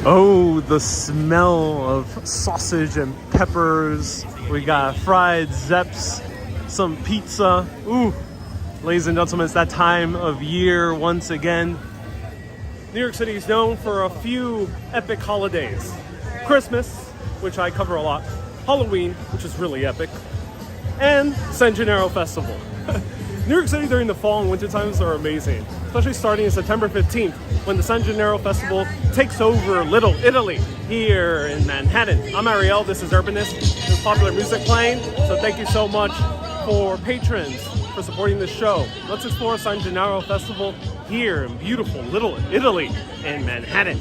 Oh, the smell of sausage and peppers. We got fried zeps, some pizza. Ooh, ladies and gentlemen, it's that time of year once again. New York City is known for a few epic holidays. Christmas, which I cover a lot. Halloween, which is really epic. And San Genarro Festival. New York City during the fall and winter times are amazing, especially starting September 15th when the San Genarro Festival takes over Little Italy here in Manhattan. I'm Ariel, this is Urbanist. There's popular music playing, so thank you so much for patrons for supporting this show. Let's explore San Genarro Festival here in beautiful Little Italy in Manhattan.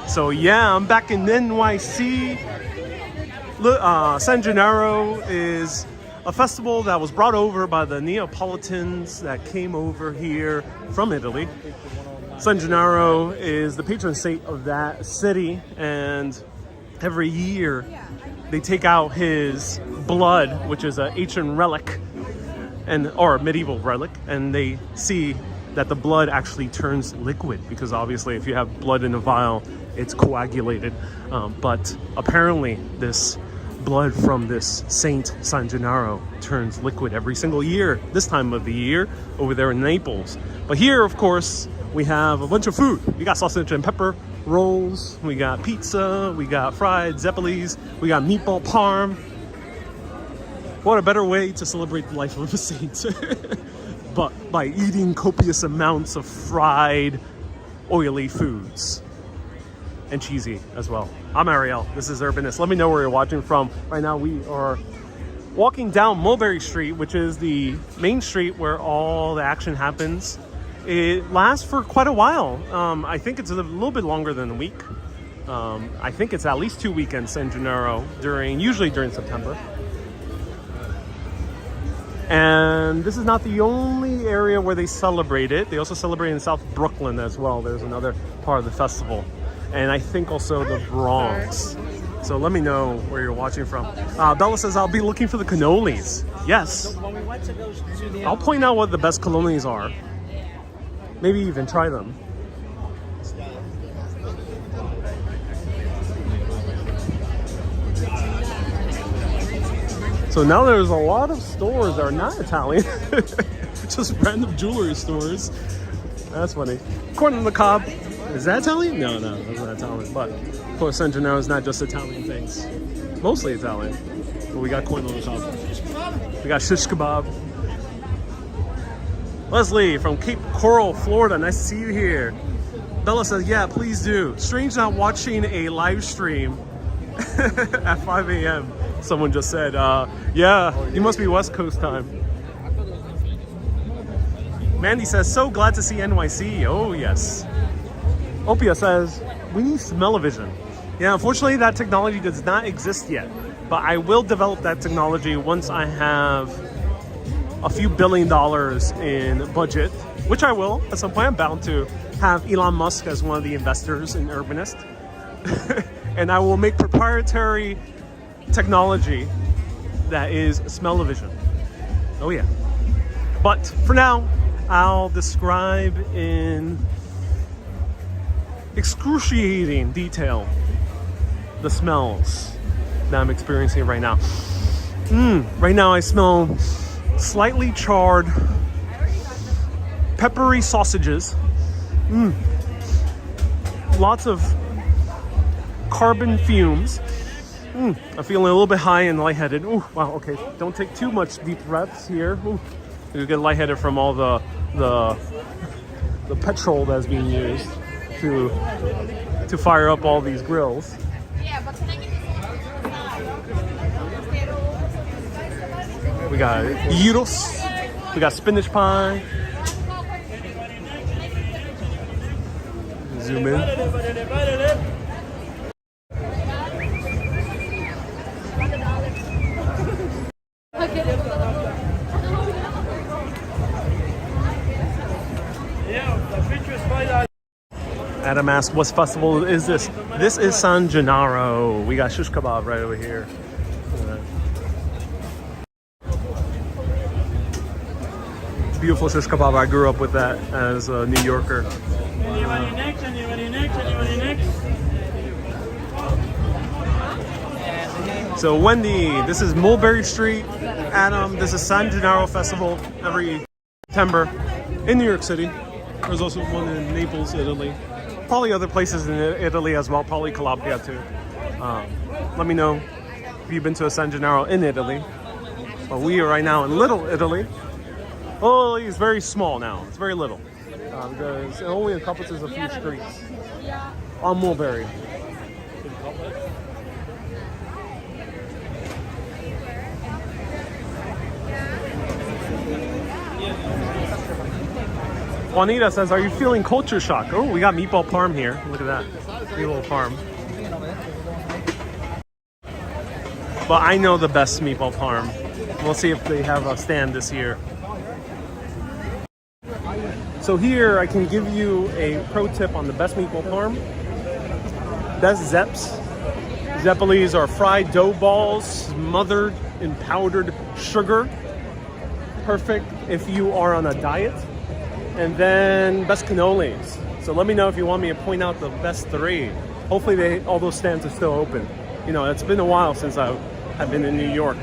So yeah, I'm back in NYC. San Genarro is a festival that was brought over by the Neapolitans that came over here from Italy. San Genarro is the patron saint of that city, and every year they take out his blood, which is an ancient relic or medieval relic, and they see that the blood actually turns liquid, because obviously if you have blood in a vial, it's coagulated. But apparently this blood from this Saint San Genarro turns liquid every single year, this time of the year, over there in Naples. But here, of course, we have a bunch of food. We got sausage and pepper rolls, we got pizza, we got fried zeppoles, we got meatball parm. What a better way to celebrate the life of a saint but by eating copious amounts of fried, oily foods. And cheesy as well. I'm Ariel, this is Urbanist. Let me know where you're watching from. Right now we are walking down Mulberry Street, which is the main street where all the action happens. It lasts for quite a while. I think it's a little bit longer than a week. I think it's at least 2 weekends in Genarro, usually during September. And this is not the only area where they celebrate it. They also celebrate in South Brooklyn as well. There's another part of the festival. And I think also the Bronx. So let me know where you're watching from. Bella says, I'll be looking for the cannolis. Yes. I'll point out what the best cannolis are. Maybe even try them. So now there's a lot of stores that are not Italian. Just random jewelry stores. That's funny. Corn on the cob. Is that Italian? No, that's not Italian. But of course, San Genarro is not just Italian things. Mostly Italian. But we got corn on the cob. We got shish kebab. Leslie from Cape Coral, Florida. Nice to see you here. Bella says, yeah, please do. Strange not watching a live stream at 5 a.m. Someone just said, yeah, you must be West Coast time. Mandy says, so glad to see NYC. Oh, yes. Opia says, we need smell-o-vision. Yeah, unfortunately, that technology does not exist yet. But I will develop that technology once I have a few $1 billion in budget, which I will at some point. I'm bound to have Elon Musk as one of the investors in Urbanist. And I will make proprietary technology that is smell-o-vision. Oh, yeah. But for now, I'll describe in excruciating detail the smells that I'm experiencing right now. Right now I smell slightly charred, peppery sausages. Lots of carbon fumes. I'm feeling a little bit high and lightheaded. Ooh, wow, okay. Don't take too much deep breaths here. Ooh, you get lightheaded from all the petrol that's being used to fire up all these grills. We got gyros, we got spinach pie. Zoom in. Adam asked, what festival is this? This is San Genarro. We got shish kebab right over here. beautiful shish kebab. I grew up with that as a New Yorker. Anybody next? Anybody next? Anybody next? So Wendy, this is Mulberry Street. Adam, this is San Genarro Festival every September in New York City. There's also one in Naples, Italy. Probably other places in Italy as well, probably Calabria too. Let me know if you've been to a San Genaro in Italy. But we are right now in Little Italy. Oh, it's very small now. It's very little. Because it only encompasses a few streets on Mulberry. Juanita says, are you feeling culture shock? Oh, we got meatball parm here. Look at that. Meatball parm. But I know the best meatball parm. We'll see if they have a stand this year. So here I can give you a pro tip on the best meatball parm. Best zeps. Zeppoles are fried dough balls smothered in powdered sugar. Perfect if you are on a diet. And then best cannolis. So let me know if you want me to point out the best three. Hopefully all those stands are still open. You know, it's been a while since I've been in New York.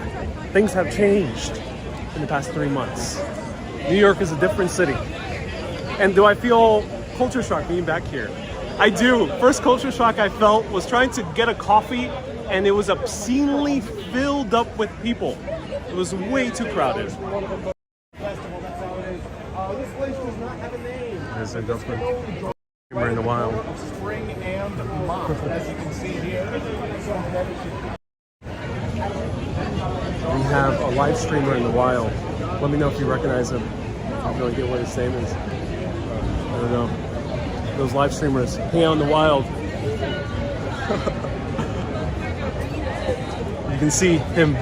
Things have changed in the past 3 months. New York is a different city. And do I feel culture shock being back here? I do. First culture shock I felt was trying to get a coffee and it was obscenely filled up with people. It was way too crowded. This place does not have a name. There's a we're in the wild. Spring and month, as you can see here. We have a live streamer in the wild. Let me know if you recognize him. I have no idea what his name is. I don't know. Those live streamers hang out in the wild. You can see him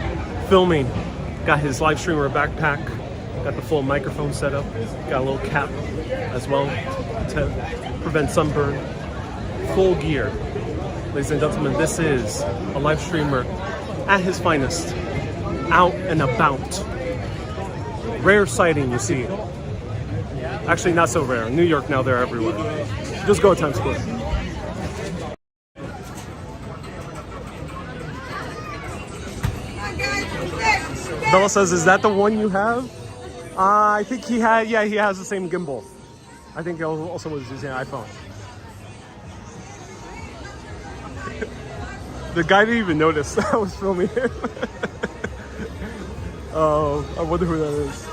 filming. Got his live streamer backpack. Got the full microphone set up. Got a little cap as well to prevent sunburn. Full gear. Ladies and gentlemen, this is a live streamer at his finest. Out and about. Rare sighting, you see. Actually, not so rare. In New York now, they're everywhere. Just go to Times Square. Bella says, is that the one you have? I think he has the same gimbal. I think he also was using an iPhone. The guy didn't even notice I was filming him. Oh, I wonder who that is.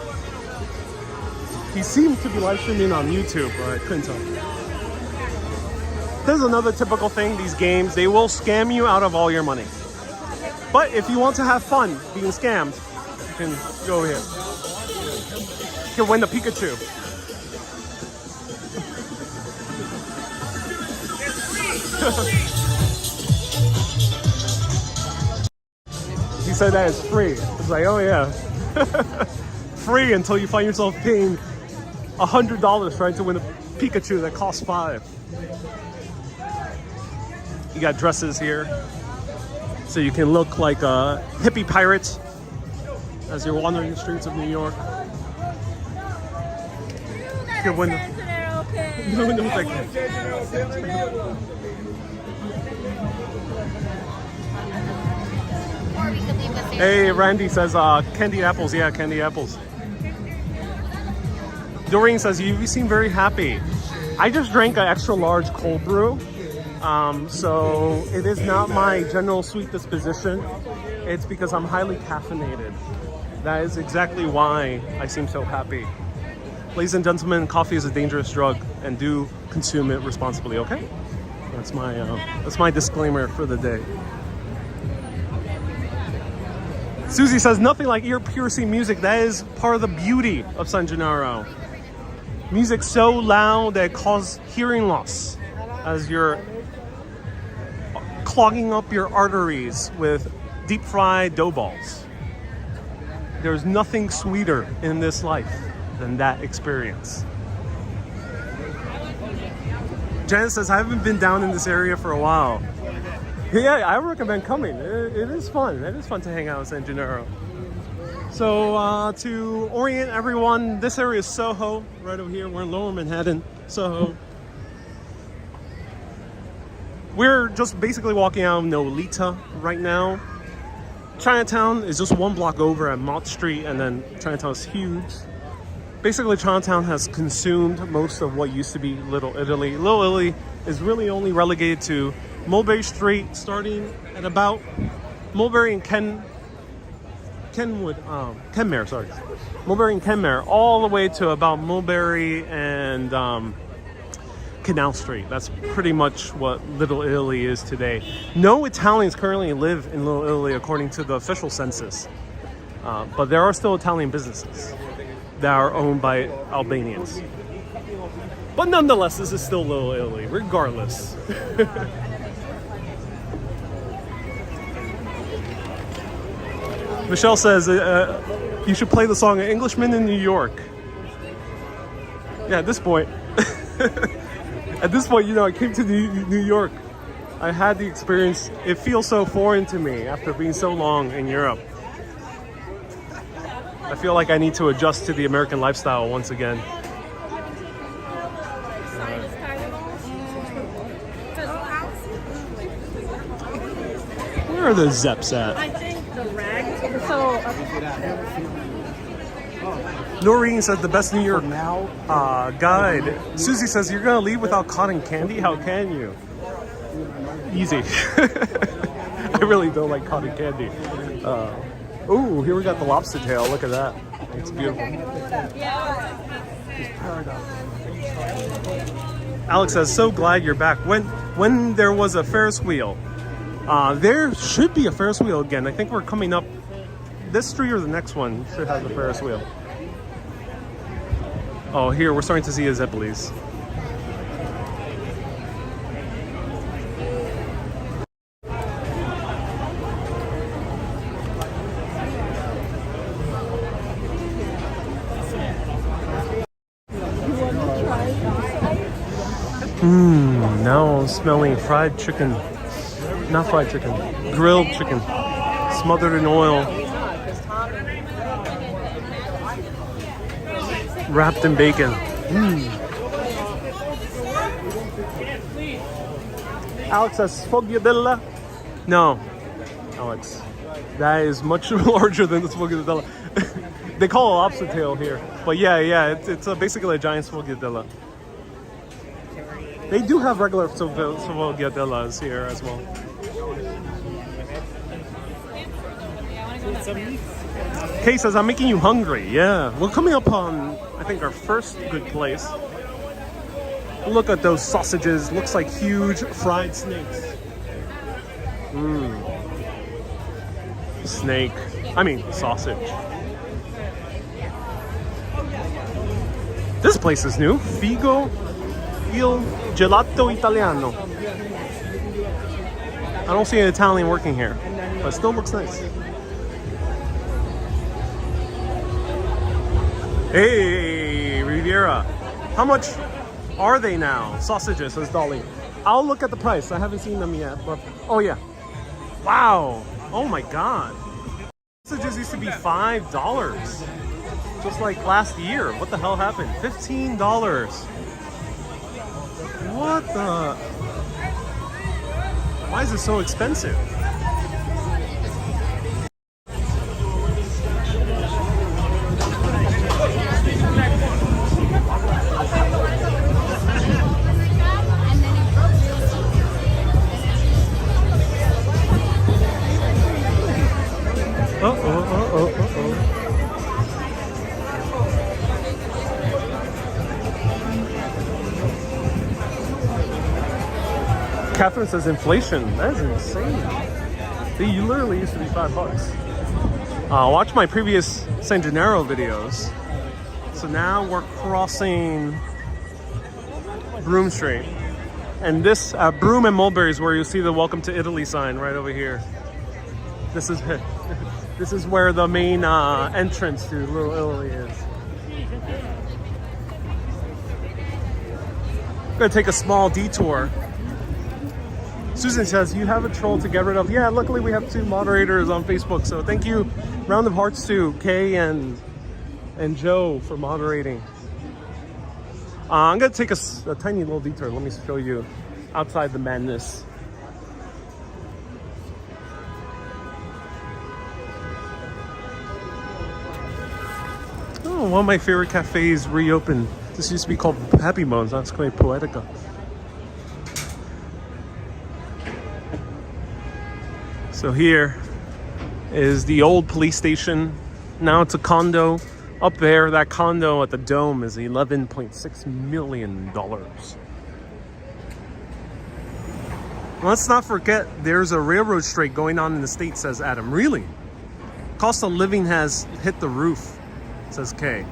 He seemed to be live streaming on YouTube, but I couldn't tell. There's another typical thing, these games, they will scam you out of all your money. But if you want to have fun being scammed, you can go over here. You can win the Pikachu. He said that is free. It's like, oh yeah. Free until you find yourself paying $100 trying to win a Pikachu that costs $5. You got dresses here. So you can look like a hippie pirate as you're wandering the streets of New York. You can win. No, thank you. Hey, Randy says candied apples. Yeah, candied apples. Doreen says you seem very happy. I just drank an extra large cold brew. So it is not my general sweet disposition. It's because I'm highly caffeinated. That is exactly why I seem so happy. Ladies and gentlemen, coffee is a dangerous drug, and do consume it responsibly, okay? That's my disclaimer for the day. Susie says nothing like ear-piercing music. That is part of the beauty of San Genarro. Music so loud that it causes hearing loss as you're clogging up your arteries with deep-fried dough balls. There's nothing sweeter in this life than that experience. Janet says, I haven't been down in this area for a while. Yeah, I recommend coming. It is fun. It is fun to hang out in San Genarro. So to orient everyone, this area is Soho, right over here. We're in Lower Manhattan, Soho. We're just basically walking out of Nolita right now. Chinatown is just one block over at Mott Street, and then Chinatown is huge. Basically, Chinatown has consumed most of what used to be Little Italy. Little Italy is really only relegated to Mulberry Street, starting at about Mulberry and Mulberry and Kenmare, all the way to about Mulberry and Canal Street. That's pretty much what Little Italy is today. No Italians currently live in Little Italy according to the official census, but there are still Italian businesses that are owned by Albanians. But nonetheless, this is still Little Italy, regardless. Michelle says you should play the song Englishman in New York. Yeah, at this point. At this point, you know, I came to New York. I had the experience. It feels so foreign to me after being so long in Europe. I feel like I need to adjust to the American lifestyle once again. Where are the Zeps at? I think the rags. Noreen says the best New York guide. Susie says you're gonna leave without cotton candy? How can you? Easy. I really don't like cotton candy. Ooh, here we got the lobster tail. Look at that. It's beautiful. It's paradise. Alex says, so glad you're back. When there was a Ferris wheel. There should be a Ferris wheel again. I think we're coming up. This street or the next one should have the Ferris wheel. Oh, here we're starting to see a zeppoles. Now I'm smelling fried chicken. Not fried chicken, grilled chicken, smothered in oil, wrapped in bacon. Alex says sfogliatella. No, Alex, that is much larger than the sfogliatella. They call it lobster tail here, but yeah, it's basically a giant sfogliatella. They do have regular sfogliatellas here as well. Kay says, I'm making you hungry. Yeah, we're coming up on, I think, our first good place. Look at those sausages. Looks like huge fried snakes. Snake. I mean, sausage. This place is new. Figo Il Gelato Italiano. I don't see an Italian working here, but it still looks nice. Hey, Riviera. How much are they now? Sausages, says Dolly. I'll look at the price. I haven't seen them yet, but oh yeah. Wow. Oh my God. Sausages used to be $5. Just like last year. What the hell happened? $15. What the? Why is it so expensive? Catherine says inflation. That is insane. They literally used to be $5. Watch my previous San Genarro videos. So now we're crossing Broome Street. And this Broome and Mulberry is where you'll see the Welcome to Italy sign right over here. This is this is where the main entrance to Little Italy is. I'm gonna take a small detour Susan says, you have a troll to get rid of. Yeah, luckily we have 2 moderators on Facebook. So thank you. Round of hearts to Kay and Joe for moderating. I'm going to take a tiny little detour. Let me show you outside the madness. Oh, one of my favorite cafes reopened. This used to be called Happy Bones. That's quite poetica. So here is the old police station. Now it's a condo. Up there, that condo at the Dome is $11.6 million. Let's not forget, there's a railroad strike going on in the States, says Adam. Really? Cost of living has hit the roof, says Kay.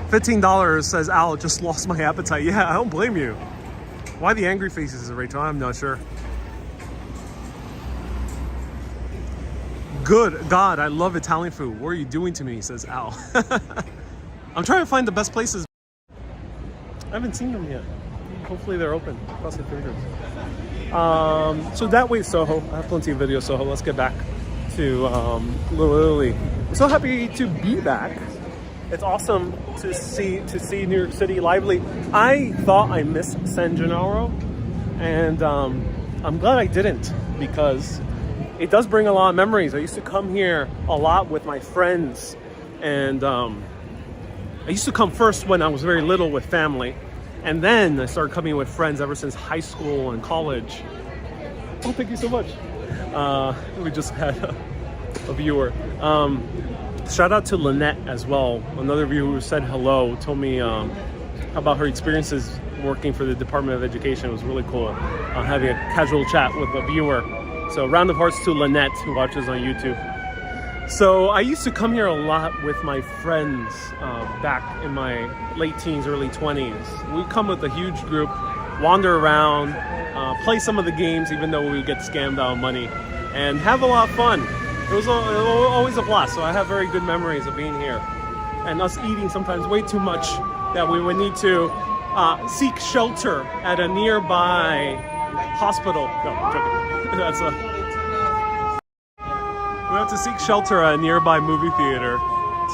$15, says Al, just lost my appetite. Yeah, I don't blame you. Why the angry faces, Rachel? I'm not sure. Good God, I love Italian food. What are you doing to me, says Al. I'm trying to find the best places. I haven't seen them yet. Hopefully they're open. Cross the fingers. So that way, Soho. I have plenty of video Soho. Let's get back to Little Italy. I'm so happy to be back. It's awesome to see New York City lively. I thought I missed San Genarro, and I'm glad I didn't, because it does bring a lot of memories. I used to come here a lot with my friends, and I used to come first when I was very little with family, and then I started coming with friends ever since high school and college. Oh, thank you so much. We just had a viewer. Shout out to Lynette as well. Another viewer who said hello, told me about her experiences working for the Department of Education. It was really cool having a casual chat with a viewer. So round of hearts to Lynette, who watches on YouTube. So I used to come here a lot with my friends back in my late teens, early 20s. We'd come with a huge group, wander around, play some of the games, even though we would get scammed out of money, and have a lot of fun. It was always a blast, so I have very good memories of being here. And us eating sometimes way too much that we would need to seek shelter at a nearby hospital. No, I'm joking. That's we have to seek shelter at a nearby movie theater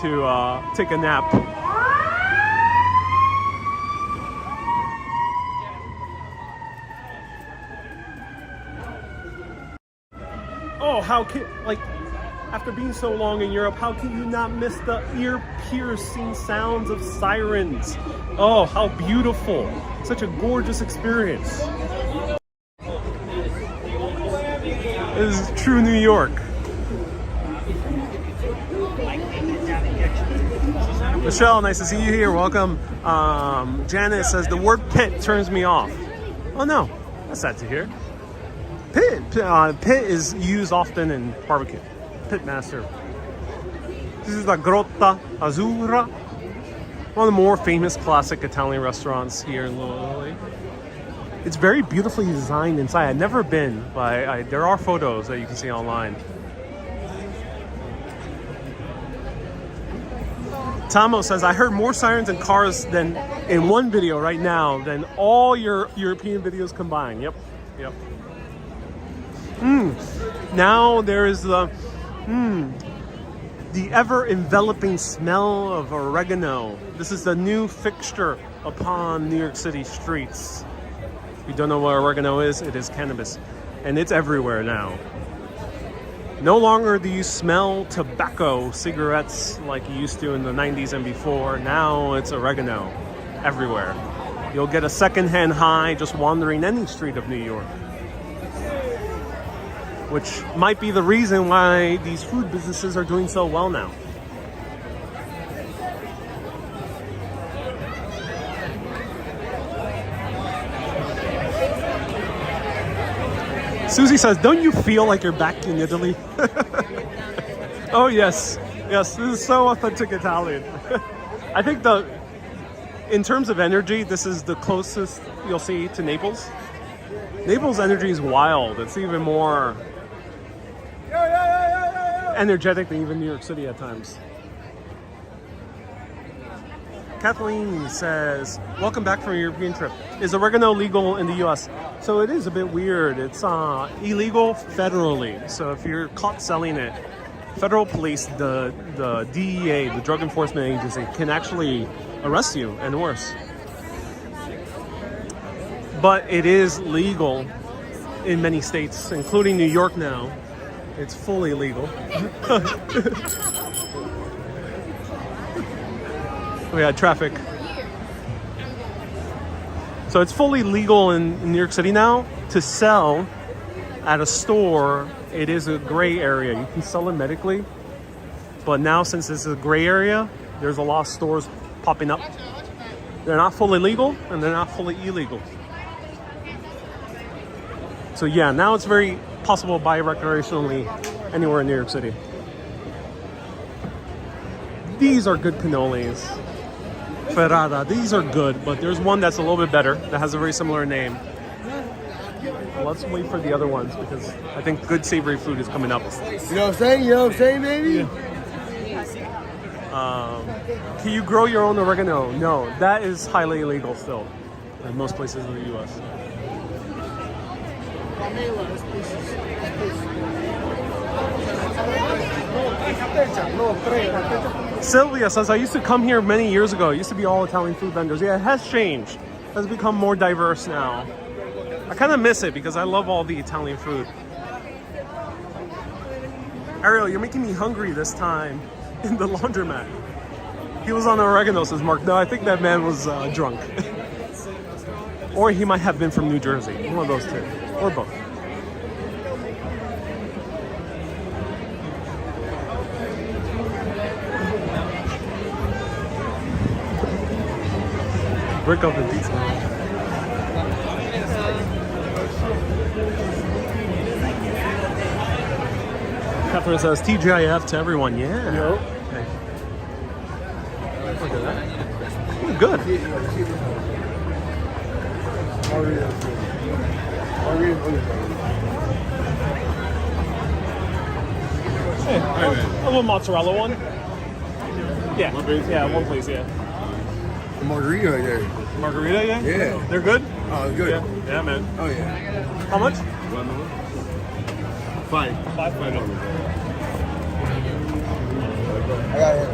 to take a nap. Oh, how can, like, after being so long in Europe, how can you not miss the ear-piercing sounds of sirens? Oh, how beautiful. Such a gorgeous experience. This is true New York. Michelle, nice to see you here. Welcome. Janet says the word pit turns me off. Oh no, that's sad to hear. Pit is used often in barbecue. Pit master. This is La Grotta Azzurra, one of the more famous classic Italian restaurants here in Little Italy. It's very beautifully designed inside. I've never been, but there are photos that you can see online. Tamo says, I heard more sirens and cars than in one video right now than all your European videos combined. Yep. Now there is the ever-enveloping smell of oregano. This is the new fixture upon New York City streets. If you don't know what oregano is, it is cannabis. And it's everywhere now. No longer do you smell tobacco cigarettes like you used to in the 90s and before. Now it's oregano everywhere. You'll get a secondhand high just wandering any street of New York. Which might be the reason why these food businesses are doing so well now. Susie says, don't you feel like you're back in Italy? Oh yes, this is so authentic Italian. I think in terms of energy, this is the closest you'll see to Naples. Naples' energy is wild. It's even more energetic than even New York City at times. Kathleen says, welcome back from your European trip. Is oregano legal in the US? So it is a bit weird. It's illegal federally. So if you're caught selling it, federal police, the DEA, the Drug Enforcement Agency, can actually arrest you and worse. But it is legal in many states, including New York now. It's fully legal. We had traffic. So it's fully legal in New York City now to sell at a store. It is a gray area. You can sell it medically. But now, since it's a gray area, there's a lot of stores popping up. They're not fully legal and they're not fully illegal. So yeah, now it's very possible to buy recreationally anywhere in New York City. These are good cannolis. Ferrada, these are good, but there's one that's a little bit better that has a very similar name. Let's wait for the other ones because I think good savory food is coming up. You know what I'm saying? You know what I'm saying, baby? Yeah. Can you grow your own oregano? No, that is highly illegal still in most places in the US. Sylvia says, I used to come here many years ago. It used to be all Italian food vendors. Yeah, it has changed. It has become more diverse now. I kind of miss it because I love all the Italian food. Ariel, you're making me hungry this time in the laundromat. He was on oregano, says Mark. No, I think that man was drunk. Or he might have been from New Jersey. One of those two. Or both. Brick oven pizza. Catherine says TGIF to everyone. Yeah. Yo. Okay. Look at that. Ooh, good. Hey, a little mozzarella one. Yeah. Yeah, one please, yeah. The margarita right there. Margarita, yeah? Yeah. They're good? Oh, good. Yeah, yeah, man. Oh, yeah. How much? $5. $5. I got it.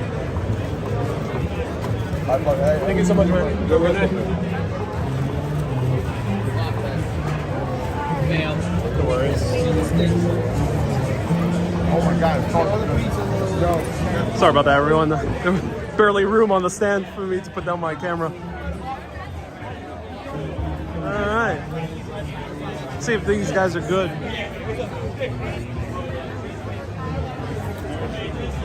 Thank you so much, man. Go with it. No worries. Oh my God. Sorry about that, everyone. There was barely room on the stand for me to put down my camera. All right. See if these guys are good.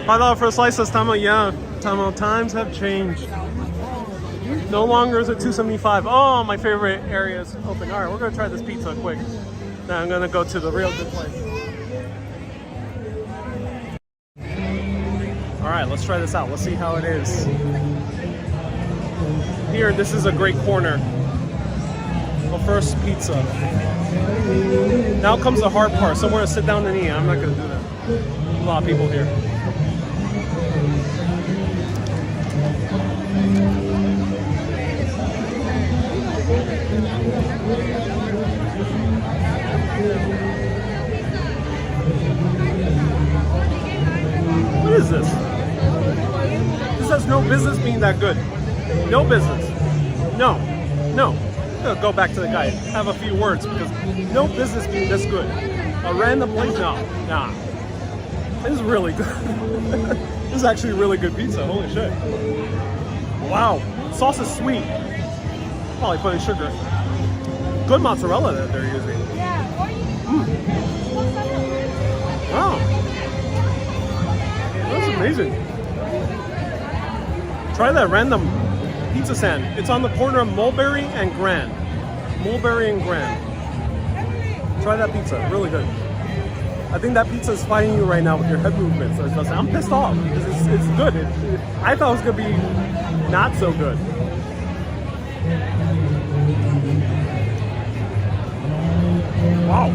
$5 for a slice this time. Yeah, times have changed. No longer is it $2.75. Oh, my favorite area is open. All right, we're gonna try this pizza quick. Then I'm gonna go to the real good place. All right, let's try this out. Let's see how it is. Here, this is a great corner. Well, first pizza. Now comes the hard part. Somewhere to sit down and eat. I'm not gonna do that. A lot of people here. What is this? This has no business being that good. No business. No. I'm gonna go back to the guy, have a few words, because no business being this good. A random place? No. Nah. This is really good. This is actually really good pizza. Holy shit. Wow. Sauce is sweet. Probably put in sugar. Good mozzarella that they're using. Wow. That's amazing. Try that random pizza stand. It's on the corner of Mulberry and Grand. Mulberry and Grand. Try that pizza. Really good. I think that pizza is fighting you right now with your head movements. I'm pissed off because it's good. I thought it was going to be not so good. Wow.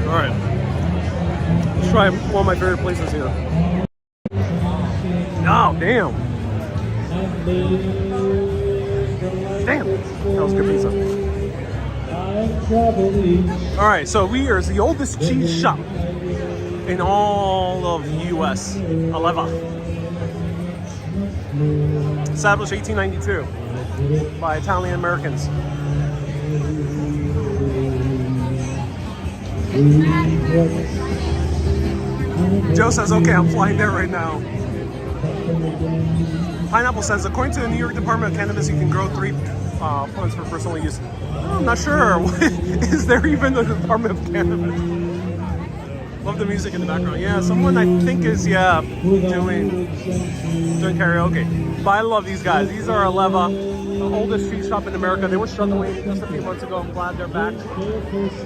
All right. Let's try one of my favorite places here. Wow, damn. Damn, that was good pizza. All right, so we are the oldest cheese shop in all of US, Aleva. Established 1892 by Italian Americans. Joe says, okay, I'm flying there right now. Pineapple says, according to the New York Department of Cannabis, you can grow 3 plants for personal use. I'm not sure. Is there even a Department of Cannabis? Love the music in the background. Yeah, someone I think is, doing karaoke. But I love these guys. These are Aleva, the oldest cheese shop in America. They were struggling just a few months ago. I'm glad they're back.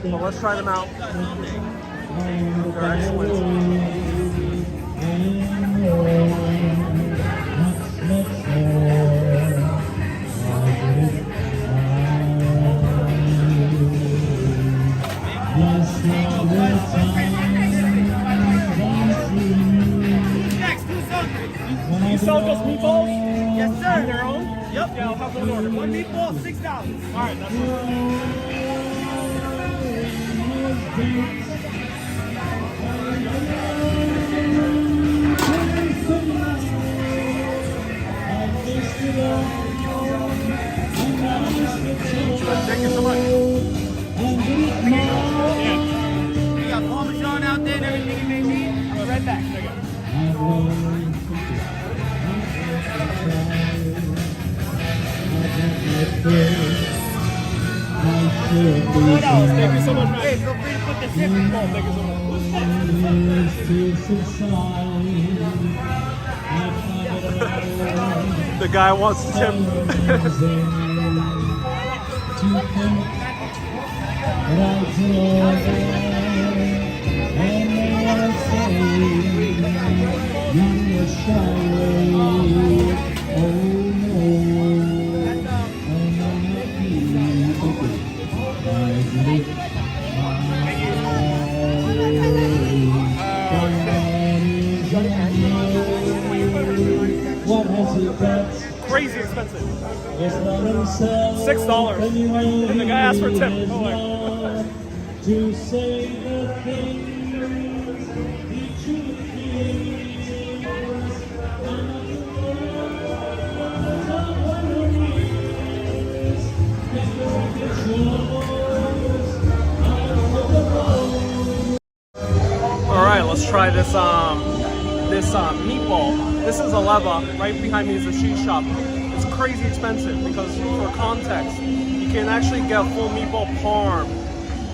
But let's try them out. They're excellent. You sell just meatballs? Yes, sir. Their own? Yep. Yeah, I'll have one order. One meatball, $6. All right, that's fine. Thank you so much. We got Parmesan out there and everything you may need. I'll be right back. There you go. Thank you so much, man. Hey, feel free to put the zip in. Oh, thank you so much. The guy wants to tip. Crazy expensive. $6. And the guy asked for a tip. Oh, my. To say the things that you All right, let's try this meatball. This is Aleva. Right behind me is a cheese shop. It's crazy expensive because, for context, you can actually get a full meatball parm,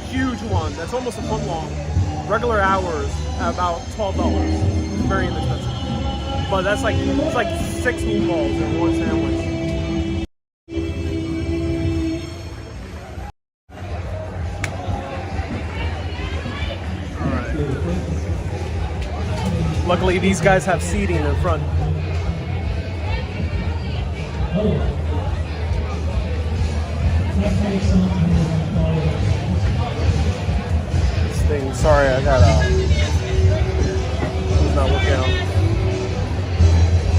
huge one that's almost a foot long. Regular hours at about $12. It's very inexpensive. But that's like it's like 6 meatballs in one sandwich. Luckily, these guys have seating in front. This thing, sorry, I got it's not working out.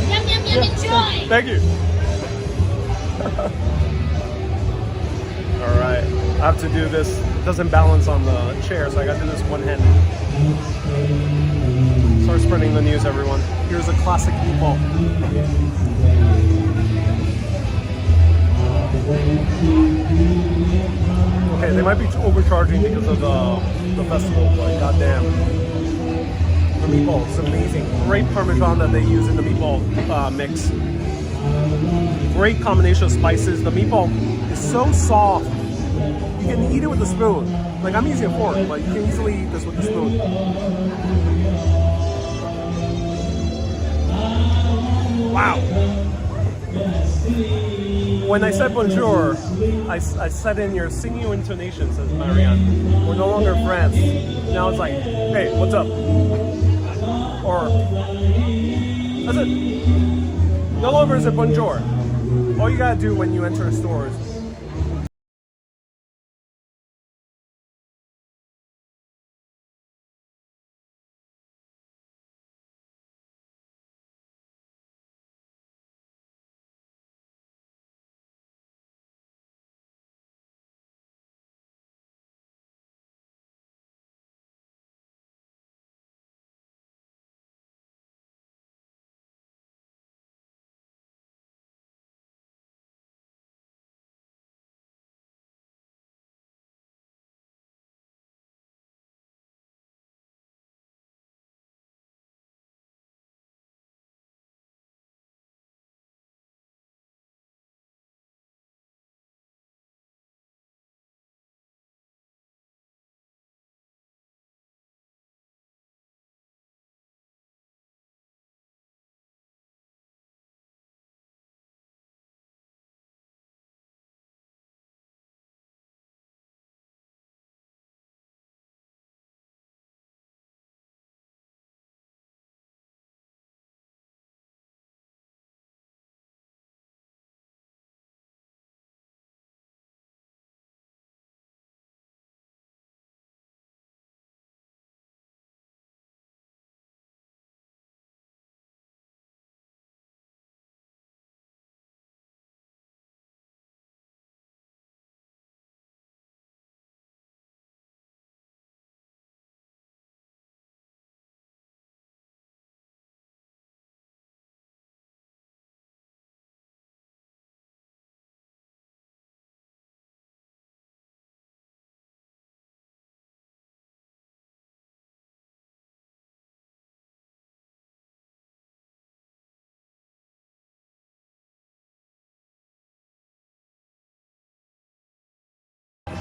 Yum, yum, yum, enjoy! Thank you. All right, I have to do this. It doesn't balance on the chair, so I got to do this one-handed. Start spreading the news, everyone. Here's a classic meatball. Okay, they might be overcharging because of the festival, but goddamn. The meatball is amazing. Great Parmesan that they use in the meatball mix. Great combination of spices. The meatball is so soft. You can eat it with a spoon. Like, I'm using a fork, but you can easily eat this with a spoon. Wow. When I said bonjour, I said in your singing intonation, says Marianne. We're no longer friends. Now it's like, hey, what's up? Or, that's it. No longer is it bonjour. All you gotta do when you enter a store is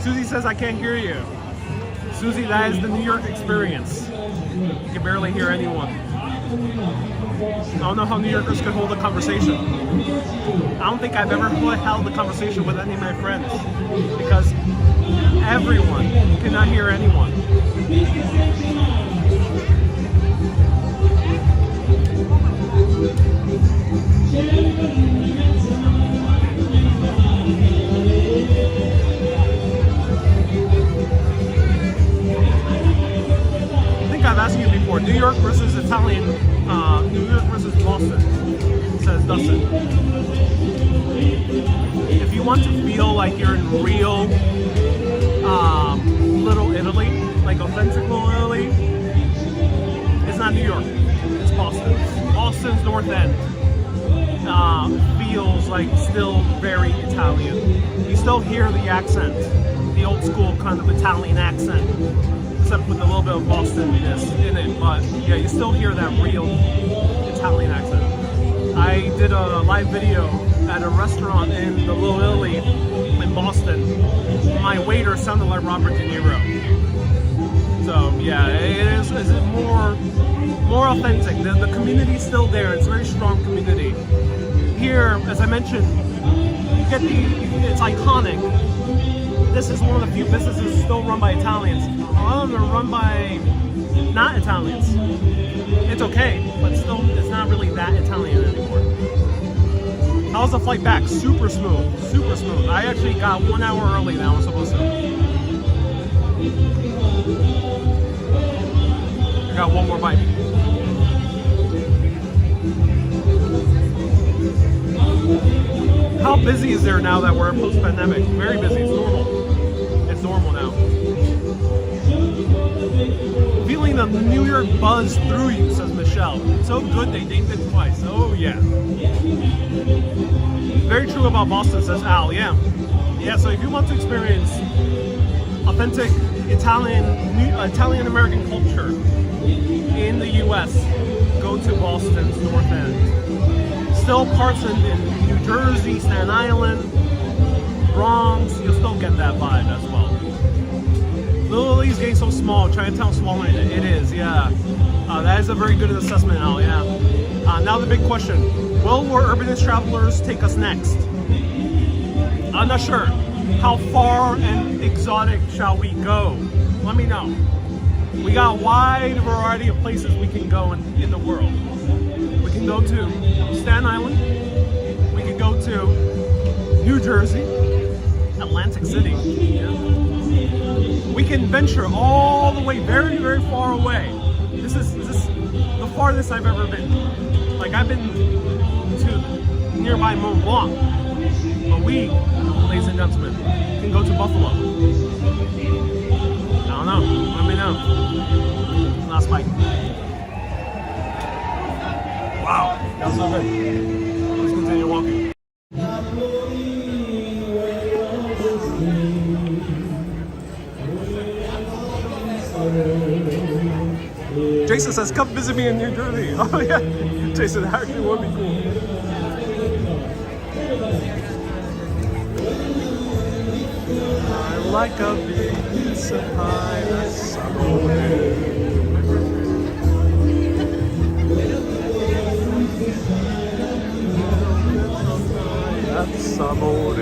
Susie says I can't hear you. Susie, that is the New York experience. You can barely hear anyone. I don't know how New Yorkers could hold a conversation. I don't think I've ever held a conversation with any of my friends because everyone cannot hear anyone. I think I've asked you before, New York versus Italian, New York versus Boston, says Dustin. If you want to feel like you're in real Little Italy, like authentic Little Italy, it's not New York, it's Boston. Boston's North End feels like still very Italian. You still hear the accent, the old school kind of Italian accent, except with a little bit of Boston-ness in it, but yeah, you still hear that real Italian accent. I did a live video at a restaurant in the Little Italy in Boston. My waiter sounded like Robert De Niro. So yeah, it is more authentic. The community's still there. It's a very strong community. Here, as I mentioned, you get it's iconic. This is one of the few businesses still run by Italians. A lot of them are run by not Italians. It's okay, but still, it's not really that Italian anymore. How was the flight back? Super smooth, super smooth. I actually got 1 hour early than I was supposed to. I got one more bite. How busy is there now that we're post-pandemic? Very busy. It's normal. It's normal now. Feeling the New York buzz through you, says Michelle. So good they named it twice. Oh yeah. Very true about Boston, says Al. Yeah. Yeah, so if you want to experience authentic Italian-American culture in the US, go to Boston's North End. Still parts in New Jersey, Staten Island, Bronx, you'll still get that vibe as well. Little Italy's getting so small, Chinatown's smaller than it is, yeah. That is a very good assessment, Al, yeah. Now the big question, where urbanist travelers take us next? I'm not sure. How far and exotic shall we go? Let me know. We got a wide variety of places we can go in the world. We can go to Staten Island. We can go to New Jersey, Atlantic City. Yeah. We can venture all the way, very, very far away. This is the farthest I've ever been. Like I've been to nearby Mont Blanc, but we, ladies and gentlemen, can go to Buffalo. I don't know. Let me know. Last bite. Wow, that was so good. Let's continue walking. Jason says, come visit me in New Jersey. Oh yeah, Jason, that actually would be cool. I like a pizza pie, that's amore. That's amore.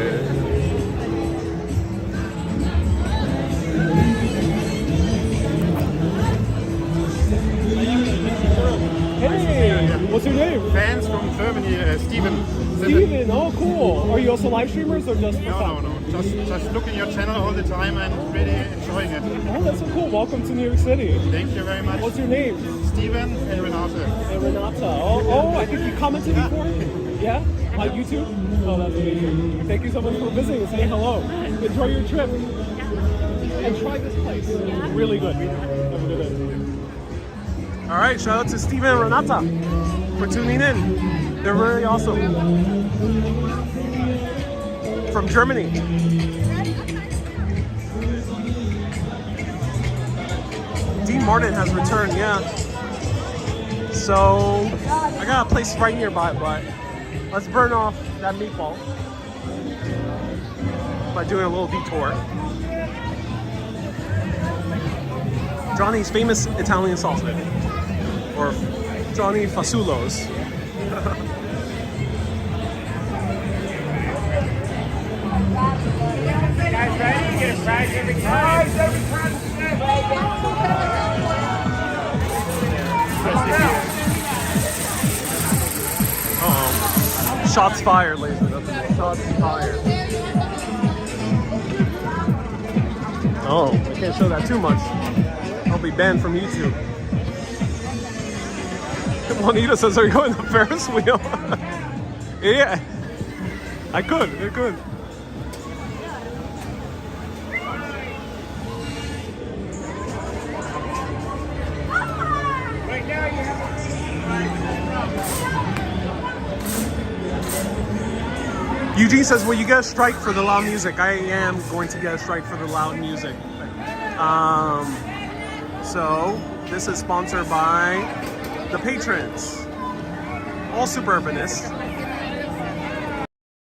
Hey, what's your name? Fans from Germany, Steven. Steven, oh cool. Are you also live streamers or just for fun? No. Just looking your channel all the time and really enjoying it. Oh, that's so cool. Welcome to New York City. Thank you very much. What's your name? Steven and Renata. And Renata. Oh, I think you commented before? Yeah? On YouTube? Oh, that's amazing. Thank you so much for visiting and saying hello. Enjoy your trip. And try this place. Really good. Have a good day. All right, shout out to Steven and Renata for tuning in. They're really awesome. From Germany. Dean Martin has returned, yeah. So, I got a place right nearby, but let's burn off that meatball by doing a little detour. Johnny's famous Italian sauce, maybe. Or Johnny Fasulo's. Guys, ready to get a prize every time? Uh-oh. Shots fired, ladies and gentlemen. Shots fired. Oh, I can't show that too much. I'll be banned from YouTube. Juanita says, are you going the Ferris wheel? Yeah. I could. Right now you have Eugene says, will you get a strike for the loud music? I am going to get a strike for the loud music. So this is sponsored by the patrons, all suburbanists,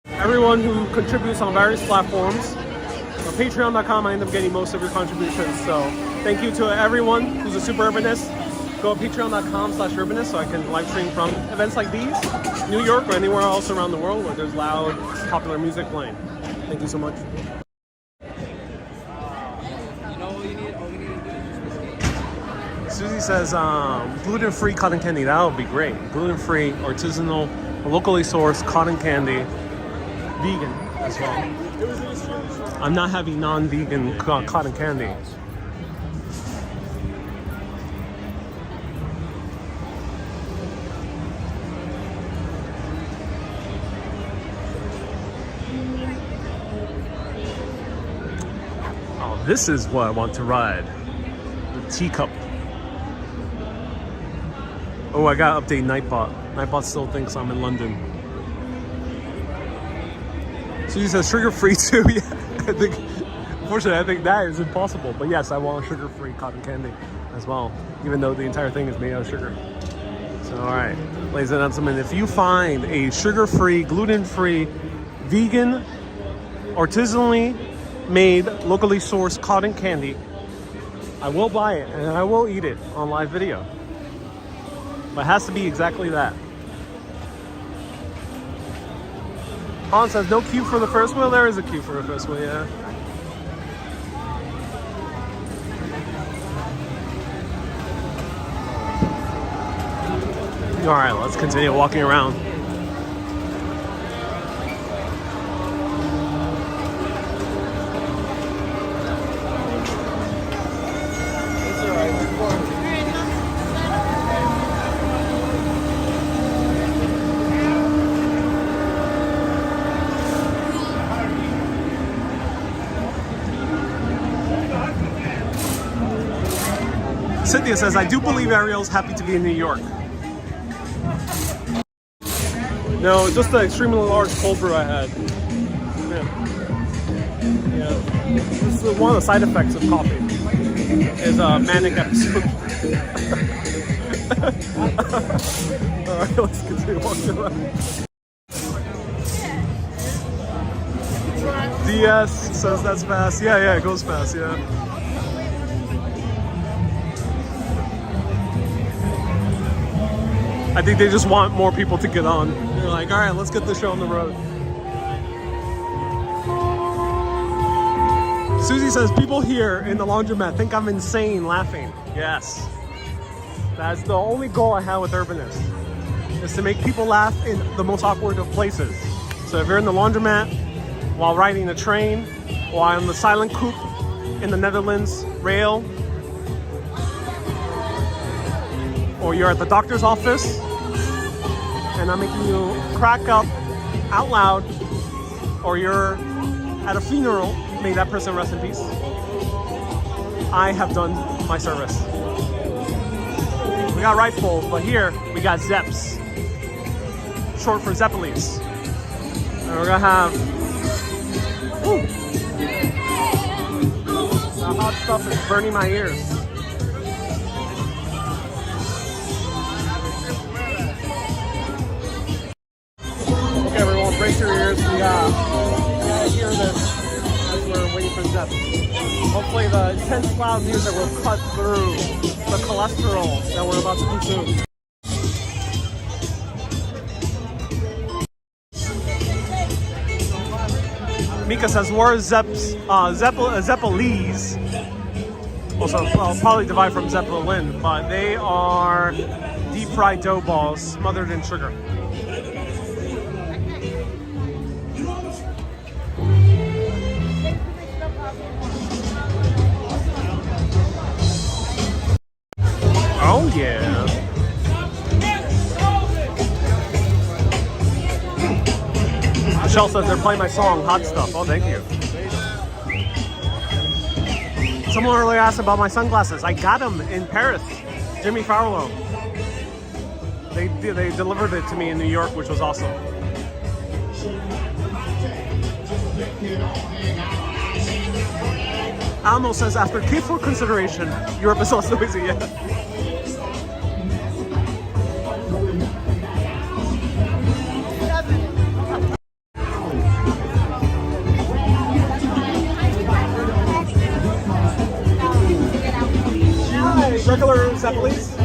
everyone who contributes on various platforms. On Patreon.com, I end up getting most of your contributions. So thank you to everyone who's a suburbanist. Go to patreon.com/urbanist so I can live stream from events like these, New York or anywhere else around the world where there's loud, popular music playing. Thank you so much. Susie says, gluten-free cotton candy. That would be great. Gluten-free, artisanal, locally sourced cotton candy. Vegan as well. I'm not having non-vegan cotton candy. Oh, this is what I want to ride. The teacup. Oh, I gotta update Nightbot. Nightbot still thinks I'm in London. Susie says sugar-free too. Yeah, unfortunately, I think that is impossible. But yes, I want sugar-free cotton candy as well, even though the entire thing is made out of sugar. So, all right, ladies and gentlemen, if you find a sugar-free, gluten-free, vegan, artisanally made, locally sourced cotton candy, I will buy it and I will eat it on live video. But it has to be exactly that. Han says, no queue for the first wheel? There is a queue for the first wheel, yeah. All right, let's continue walking around. Cynthia says, I do believe Ariel's happy to be in New York. No, just the extremely large cold brew I had. Yeah. This is one of the side effects of coffee. Is a manic episode. Alright, let's continue walking around. DS says that's fast. Yeah, it goes fast, yeah. I think they just want more people to get on. They're like, all right, let's get the show on the road. Susie says, people here in the laundromat think I'm insane laughing. Yes. That's the only goal I have with Urbanist, is to make people laugh in the most awkward of places. So if you're in the laundromat, while riding a train, while on the silent coupe in the Netherlands rail, or you're at the doctor's office and I'm making you crack up out loud, or you're at a funeral, may that person rest in peace, I have done my service. We got rifles, but here we got Zeps, short for zeppoles. And we're gonna have, the hot stuff is burning my ears. Okay, everyone, brace your ears. We gotta hear this as we're waiting for the Zepp. Hopefully the intense loud music will cut through the cholesterol that we're about to consume. Mika says, where's zeppoles? Also, I'll probably divide from Zeppelin, but they are deep fried dough balls smothered in sugar. Oh yeah. Michelle says they're playing my song, Hot Stuff. Oh, thank you. Someone earlier asked about my sunglasses. I got them in Paris. Jimmy Farlow. They delivered it to me in New York, which was awesome. Almo says, after careful consideration, Europe is also easy. Yeah. Regular zeppoles?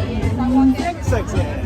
6, yeah.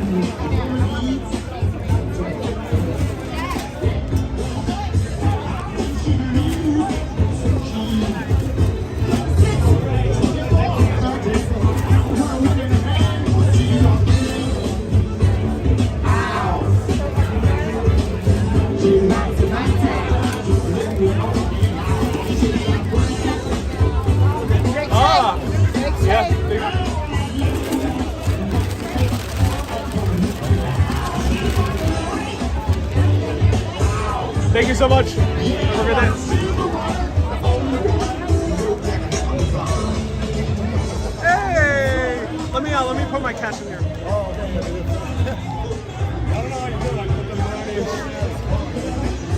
Thank you so much. Have a good day. Hey! Let me put my cash in here.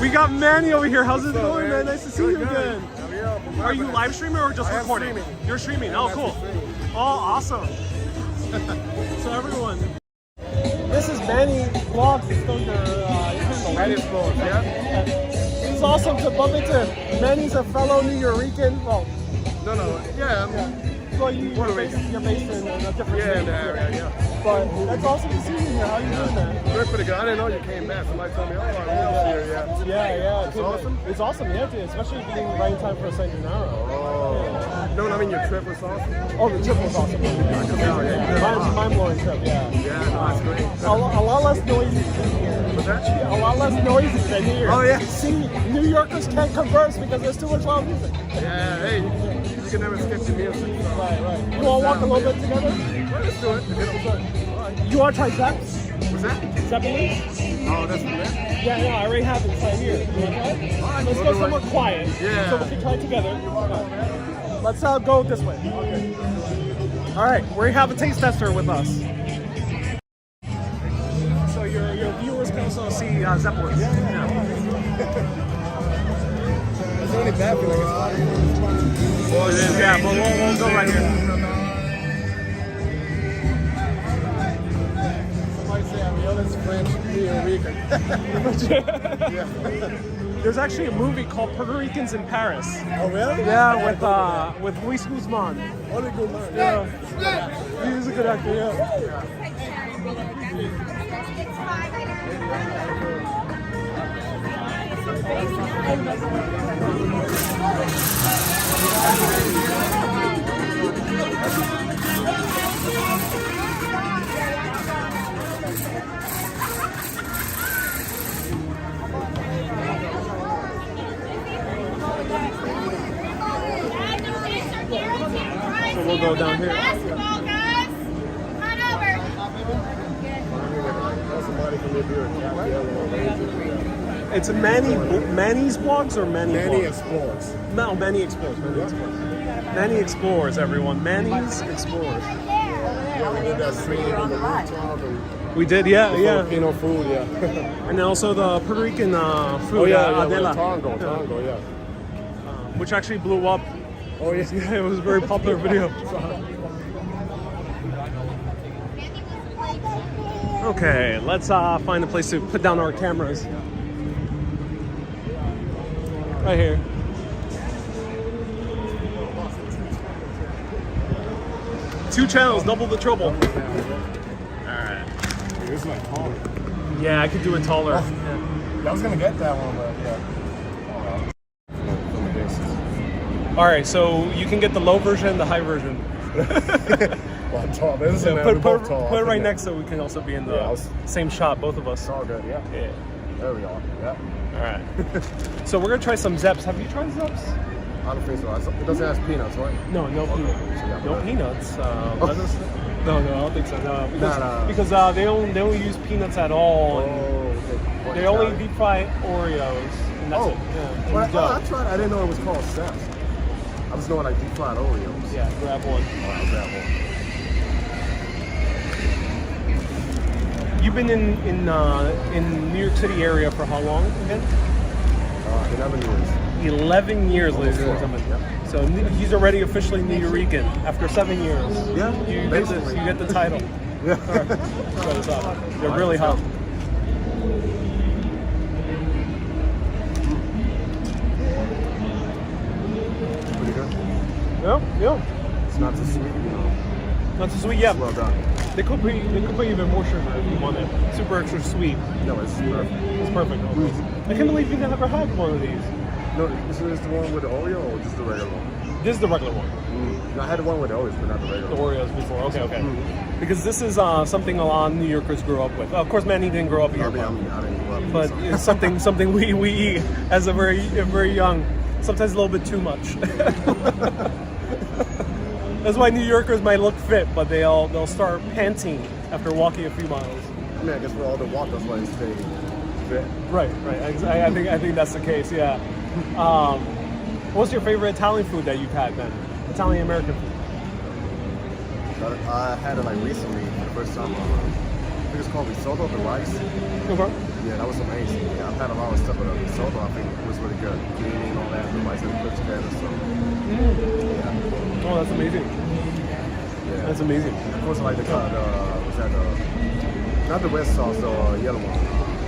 We got Manny over here. How's it going, man? Nice to see you again. Are you live streaming or just recording? You're streaming. Oh, cool. Oh, awesome. So everyone, this is Manny Vlogs. It's still your Manny's Vlogs, yeah? It's awesome to bump into. Manny's a fellow New Yorican. Well, Yeah. well, you're based in a different state. Yeah. But that's awesome to see you here. How you doing, man? Doing pretty good. I didn't know you came back. Somebody told me, oh, I'm here, yeah. Yeah. It's awesome? It's awesome, yeah, dude. Especially being right in time for San Genarro. Oh. No, I mean, your trip was awesome. Oh, the trip was awesome. Mind-blowing trip, yeah. Yeah, no, that's great. A lot less noisy than here. What's that? A lot less noisy than here. Oh, yeah. See, New Yorkers can't converse because there's too much loud music. Yeah, hey, you can never skip the music. Right. You want to walk a little bit together? Well, let's do it. You want to try Zeps? What's that? Zeppelin? Oh, that's from there? Yeah, I already have it right here. You want to try it? Let's go somewhere quiet. Yeah. So we can try it together. Let's go this way. Okay. All right, we have a taste tester with us. So your viewers can also see Zeppelins. Yeah. It's only bad for like Well, it is, yeah, but we'll go right here. Somebody say I'm the oldest French Puerto Rican. Yeah. There's actually a movie called Puerto Ricans in Paris. Oh, really? Yeah, with Luis Guzman. Only good man. Yeah. He's a good actor, yeah. So we'll go down here. Basketball, guys. Come on over. It's Manny's Vlogs or Manny Manny Vlogs? Explores. No, Manny Explores. Manny Explores, everyone. Manny's Explores. Yeah, we did that stream on the rooftop and We did, yeah. Filipino food, yeah. And also the Puerto Rican food, Oh yeah, Adela. Tango, yeah. Which actually blew up. Oh yeah. Yeah, it was a very popular video. Okay, let's find a place to put down our cameras. Right here. 2 channels, double the trouble. Alright. This is like taller. Yeah, I could do it taller. I was gonna get that one, but yeah. All right, so you can get the low version and the high version. Well, tall. This is Put both tall. it right next so we can also be in the same shot, both of us. It's all good, yeah. Yeah. There we are. Yeah. All right. So we're gonna try some Zeps. Have you tried Zeps? I don't think so. It doesn't have peanuts, right? No, no peanuts. So yeah, No but- peanuts. Lettuce? No, I don't think so. No, Nah. because they don't use peanuts at all. Oh, and okay. they only deep fry Oreos, and that's it. Yeah. Well, And dough. I tried. I didn't know it was called Steps. I was knowing like deep fried Oreos. Yeah, grab one. I'll grab one. You've been in New York City area for how long again? 11 years. 11 years, ladies and Almost gentlemen. 4, So he's already officially Nuyorican after 7 years. Yeah, you basically. get the title. Yeah. All right. Try this out. They're really hot. Pretty good. Yeah. It's not too sweet, you know. Not too sweet. Yeah. Well done. They could put even more sugar if you want it. Super extra sweet. No, it's perfect. It's perfect. I can't believe you've never had one of these. No, this is the one with the Oreo or just the regular one? This is the regular one. No, I had the one with the Oreos, but not the regular The one. Oreos before. Okay. Because this is something a lot of New Yorkers grew up with. Of course, Manny didn't grow up here. I didn't grow up. But it's something we eat as a very young, sometimes a little bit too much. That's why New Yorkers might look fit, but they'll start panting after walking a few miles. I mean, I guess with all the walk, that's why they stay fit. Right. I think that's the case. Yeah. What's your favorite Italian food that you've had, man? Italian American food. I had it like recently for the first time. I think it's called risotto, the rice. Okay. Yeah, that was amazing. Yeah, I've had a lot of stuff, but risotto I think was really good. Creamy and all that, the rice and put together. So yeah. Oh, that's amazing. Yeah. That's amazing. Of course, I like what's that? Not the red sauce, the yellow one.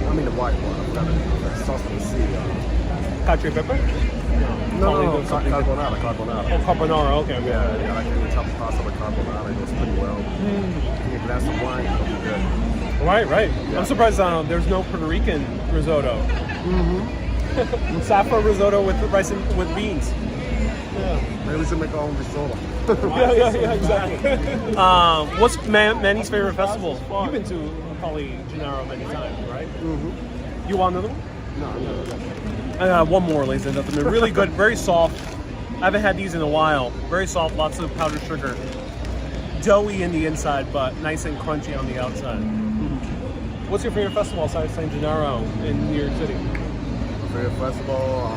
I mean the white one. I forgot the sauce from the sea. Cacio e pepe? No, Something- carbonara. Oh, carbonara. Okay. Yeah, I like the top of pasta with carbonara. It goes pretty well. Give me a glass of wine, it'll be good. Right. Yeah. I'm surprised there's no Puerto Rican risotto. Saffron risotto with rice and with beans. Maybe we should make our own risotto. Yeah, exactly. What's Manny's favorite festival? You've been to probably Genarro many times, right? You want another one? No. One more, ladies and gentlemen. Really good, very soft. I haven't had these in a while. Very soft, lots of powdered sugar. Doughy in the inside, but nice and crunchy on the outside. What's your favorite festival outside San Genaro in New York City? My favorite festival,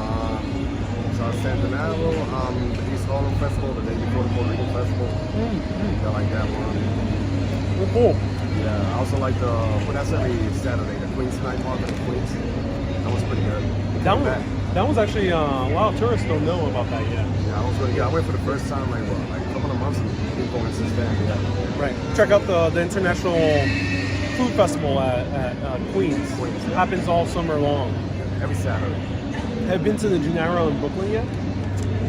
San Genaro, the East Harlem Festival, the day before the Puerto Rican Festival. I like that one. Oh, cool. Yeah, I also like that's every Saturday, the Queens Night Market in Queens. That was pretty good. That was actually, a lot of tourists don't know about that yet. Yeah, I was really good. I went for the first time like a couple of months and been going since then. Yeah. Right. Check out the International Food Festival at Queens. It happens all summer long. Every Saturday. Have you been to the Genarro in Brooklyn yet?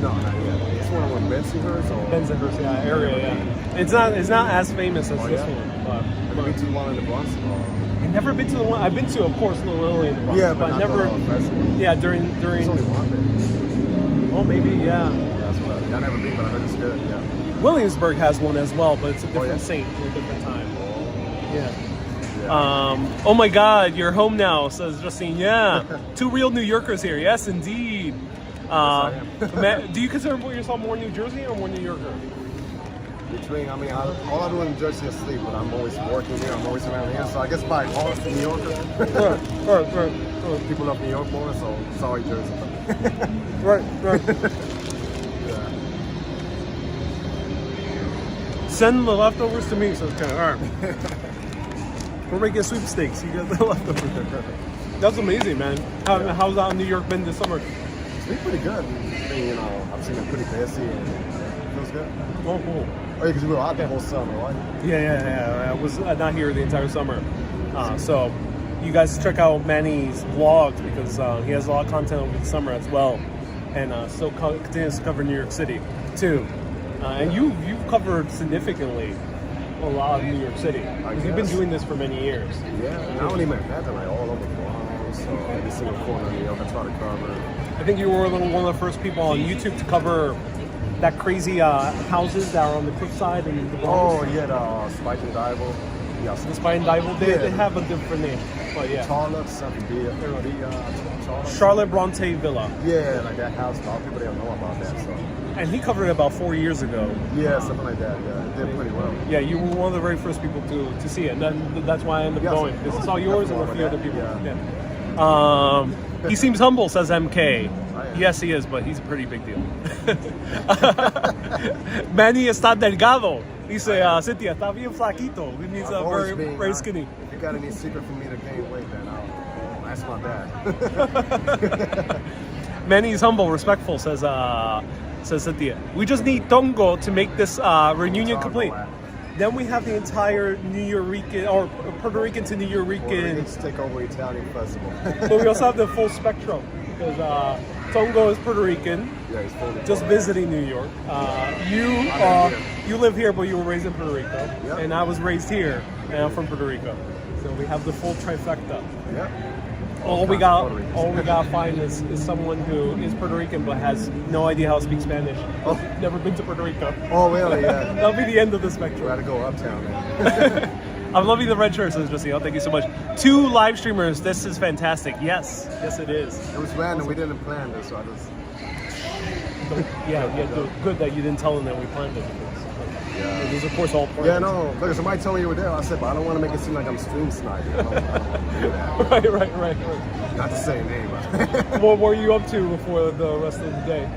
No, not yet. This one on Bensonhurst or? Bensonhurst, yeah, area, yeah. It's not as famous as this one, but Have you been to the one in the Bronx? I've never been to the one. I've been to, of course, Little Italy in the Bronx, Yeah, but but not never. the festival. Yeah, during. There's only one there. Oh, maybe, yeah. Yeah, that's what I've never been, but I heard it's good. Yeah. Williamsburg has one as well, but it's a different yeah? saint, a different time. Yeah. Yeah. Oh my God, you're home now, says Justine. Yeah, 2 real New Yorkers here. Yes, indeed. I am. Do you consider yourself more New Jersey or more New Yorker? Between, I mean, all I do in Jersey is sleep, but I'm always working here. I'm always around here, so I guess by heart, New Yorker. Right. People love New York more, so sorry, Jersey. Right. Yeah. Send the leftovers to me, says Ken. All right. We're making sweepstakes. You got the leftovers. That's amazing, man. How's New York been this summer? It's been pretty good. I've seen it pretty busy and it feels good. Oh, cool. Oh, yeah, because we were out the whole summer, right? Yeah. I was not here the entire summer. So you guys check out Manny's vlogs because he has a lot of content over the summer as well. And still continues to cover New York City, too. And you've covered significantly a lot of New York City. Because you've been guess. doing this for many years. Yeah, not only Manhattan, like all over the world. So every single corner of New York, I try to cover. I think you were one of the first people on YouTube to cover that crazy houses that are on the cliffside in the Bronx. Oh, yeah, the Spike and Dival. Yes. The Spine Dival, Yeah. they have a different name, but yeah. Charlotte, something big. Charlotte Bronte Villa. Yeah, like that house. A lot of people don't know about that. So And he covered it about 4 years ago. yeah, something like that. Yeah, it did pretty well. Yeah, you were one of the very first people to see it. And that's why I ended up Yes. going. Because it's all yours and a few other people. Yeah. Yeah. He seems humble, says MK. am. Yes, he is, but he's a pretty big deal. Manny está delgado. Dice, Cynthia, está bien flaquito. He means I've always very, been, very skinny. If you got any secret for me to gain weight, then I'll ask my dad. Manny's humble, respectful, says Cynthia. We just need Tongo to make this reunion Tongo, complete. Then we have the entire New Rican or Puerto Rican to New Puerto Rican, Ricans take over Italian festival. but we also have the full spectrum because Tongo is Puerto Rican, Yeah, he's fully just visiting New York. You live here, but you were raised in Puerto Rico, Yep. and I was raised here, and I'm from Puerto Rico. So we have the full trifecta. Yep. All we kinds of got, Puerto Ricans. all we got to find is someone who is Puerto Rican but has no idea how to speak Spanish. Oh. Never been to Puerto Rico. Oh, really? Yeah. That'll be the end of the We spectrum. gotta go uptown, man. I'm loving the red shirt, says Josio. Thank you so much. 2 live streamers. This is fantastic. Yes, it is. It was random. We didn't plan this, so I just. Yeah, good that you didn't tell them that we planned it. Yeah. It was, of course, all planned. Yeah, no. Look, somebody told me you were there. I said, but I don't want to make it seem like I'm stream sniping. I don't do that. Right. Not to say a name. But What were you up to before the rest of the day?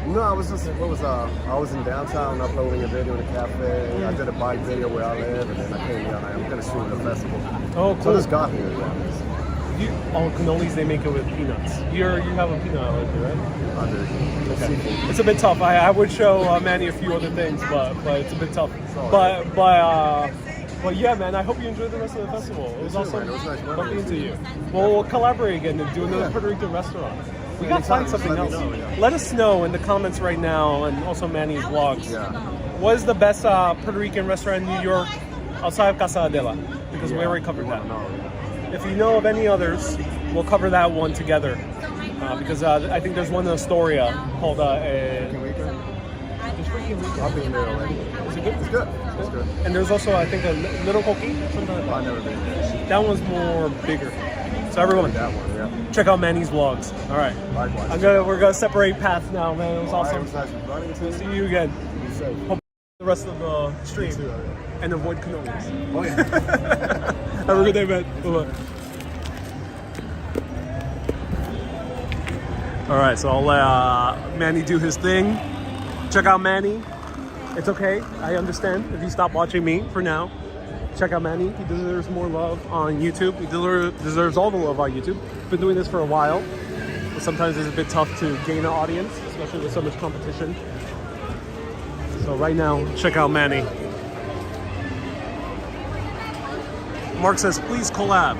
no, I was just. I was in downtown uploading a video in a cafe. I did a bike video where I live, and then I came here. I'm gonna stream the festival. Oh, So I cool. just got here. Yeah. Cannolis, they make it with peanuts. You have a peanut allergy, right? I did. Okay. It's a bit tough. I would show Manny a few other things, but it's a bit tough. all But yeah, man. I hope you enjoyed the rest of the festival. It was too, awesome. man. It was nice memories. Talking to you. Well, we'll collaborate again and do another Puerto Rican restaurant. We gotta find something Let else. me know, yeah. Let us know in the comments right now, and also Manny's vlogs. Yeah. What is the best Puerto Rican restaurant in New York outside of Casa Adela? Because we already covered that. If you know of any others, we'll cover that one together. Because I think there's one in Astoria called Can we go? just freaking Rican. I've been there already. Is it good? It's good. It's good. And there's also, I think, a Little Coqui, something like that. I've never been there. That one's more bigger. So everyone, That one, yeah. check out Manny's vlogs. All right. Likewise. We're gonna separate paths now, man. It was All right, awesome. it was nice running to you. See you again. Be safe. The rest of the stream too, and avoid cannolis. Oh, yeah. Have a good day, man. Bye-bye. All right, so I'll let Manny do his thing. Check out Manny. It's okay. I understand if you stop watching me for now. Check out Manny. He deserves more love on YouTube. He deserves all the love on YouTube. Been doing this for a while. But sometimes it's a bit tough to gain an audience, especially with so much competition. So right now, check out Manny. Mark says, please collab.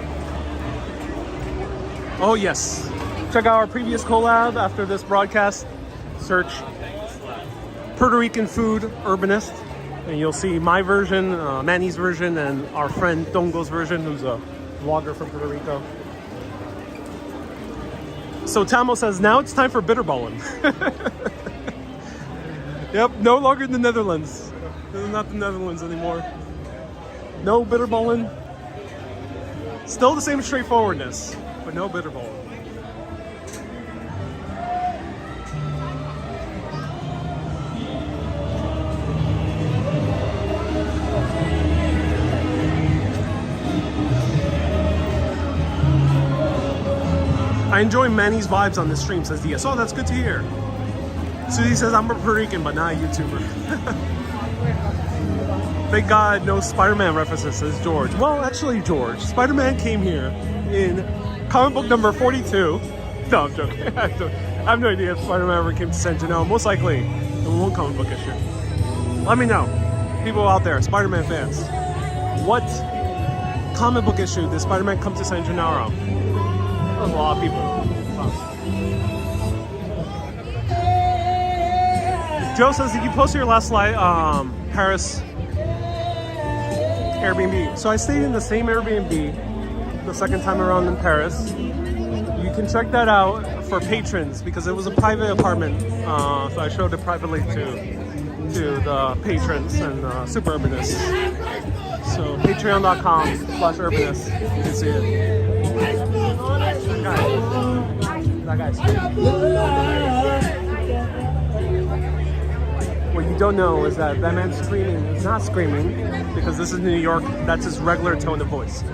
Oh yes. Check out our previous collab after this broadcast. Search Puerto Rican food urbanist. And you'll see my version, Manny's version, and our friend Tongo's version, who's a vlogger from Puerto Rico. So Tamo says, now it's time for bitterballen. Yep, no longer in the Netherlands. This is not the Netherlands anymore. No bitterballen. Still the same straightforwardness, but no bitterballen. I enjoy Manny's vibes on this stream, says Diaz. Oh, that's good to hear. Susie says, I'm a Puerto Rican, but not a YouTuber. Thank God no Spider-Man references, says George. Well, actually, George, Spider-Man came here in comic book number 42. No, I'm joking. I have no idea if Spider-Man ever came to San Genarro. Most likely in one comic book issue. Let me know, people out there, Spider-Man fans. What comic book issue did Spider-Man come to San Genarro? There's a lot of people. Wow. Joe says, did you post your last slide, Paris Airbnb? So I stayed in the same Airbnb the second time around in Paris. You can check that out for patrons because it was a private apartment. So I showed it privately to the patrons and super urbanists. So patreon.com/urbanist. You can see it. That guy's What you don't know is that man screaming is not screaming because this is New York. That's his regular tone of voice.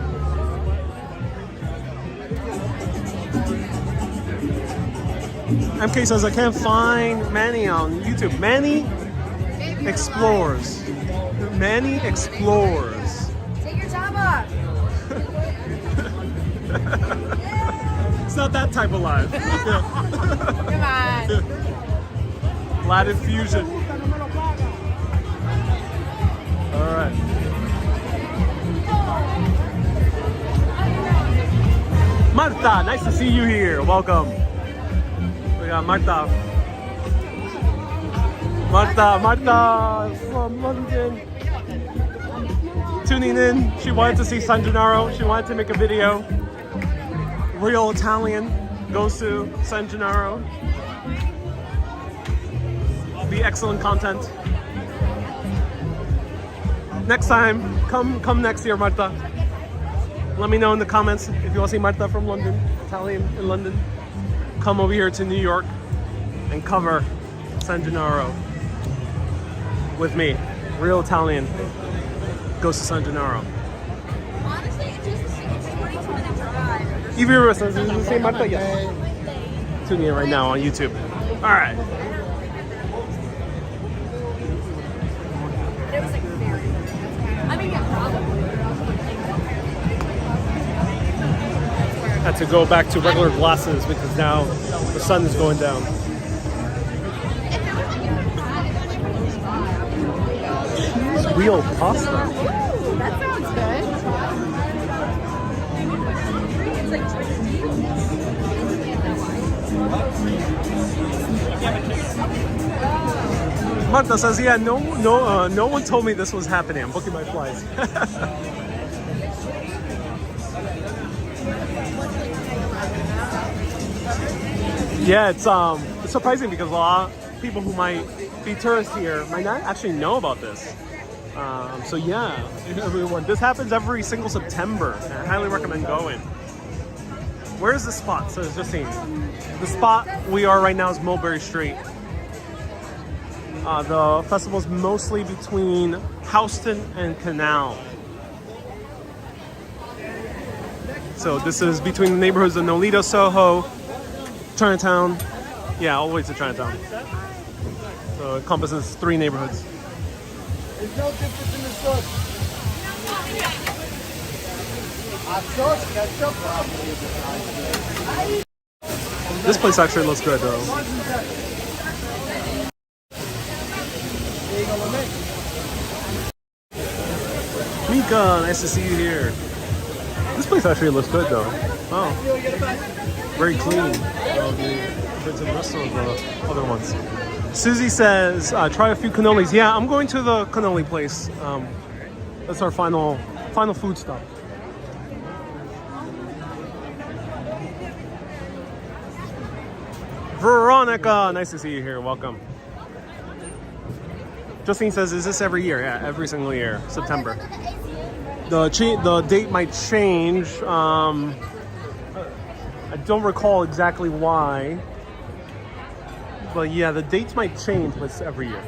MK says, I can't find Manny on YouTube. Manny explores. Manny explores. Take your time off. It's not that type of live. Come on. Latin fusion. All right. Marta, nice to see you here. Welcome. We got Marta. Marta from London. Tuning in. She wanted to see San Genarro. She wanted to make a video. Real Italian goes to San Genarro. Be excellent content. Next time, come next year, Marta. Let me know in the comments if you want to see Marta from London, Italian in London. Come over here to New York and cover San Genarro with me. Real Italian goes to San Genarro. Honestly, it's just it's 20-minute drive. Ivira says, is it the same Marta? Yes. Tuning in right now on YouTube. All right. It was like very. I mean, yeah, probably. Had to go back to regular glasses because now the sun is going down. Cheese wheel pasta. Ooh, that sounds good. It's like Marta says, yeah, no one told me this was happening. I'm booking my flights. Yeah, it's surprising because a lot of people who might be tourists here might not actually know about this. So yeah, everyone, this happens every single September. I highly recommend going. Where is the spot? So it's just saying, the spot we are right now is Mulberry Street. The festival is mostly between Houston and Canal. So this is between the neighborhoods of Nolito, Soho, Chinatown. Yeah, all the way to Chinatown. So it encompasses 3 neighborhoods. There's no difference in the sauce. Hot sauce, ketchup, This place actually looks good though. Mika, nice to see you here. This place actually looks good though. Oh, very clean compared to the rest of the other ones. Susie says, try a few cannolis. Yeah, I'm going to the cannoli place. That's our final food stop. Veronica, nice to see you here. Welcome. Justine says, is this every year? Yeah, every single year, September. The date might change. I don't recall exactly why. But yeah, the dates might change, but it's every year.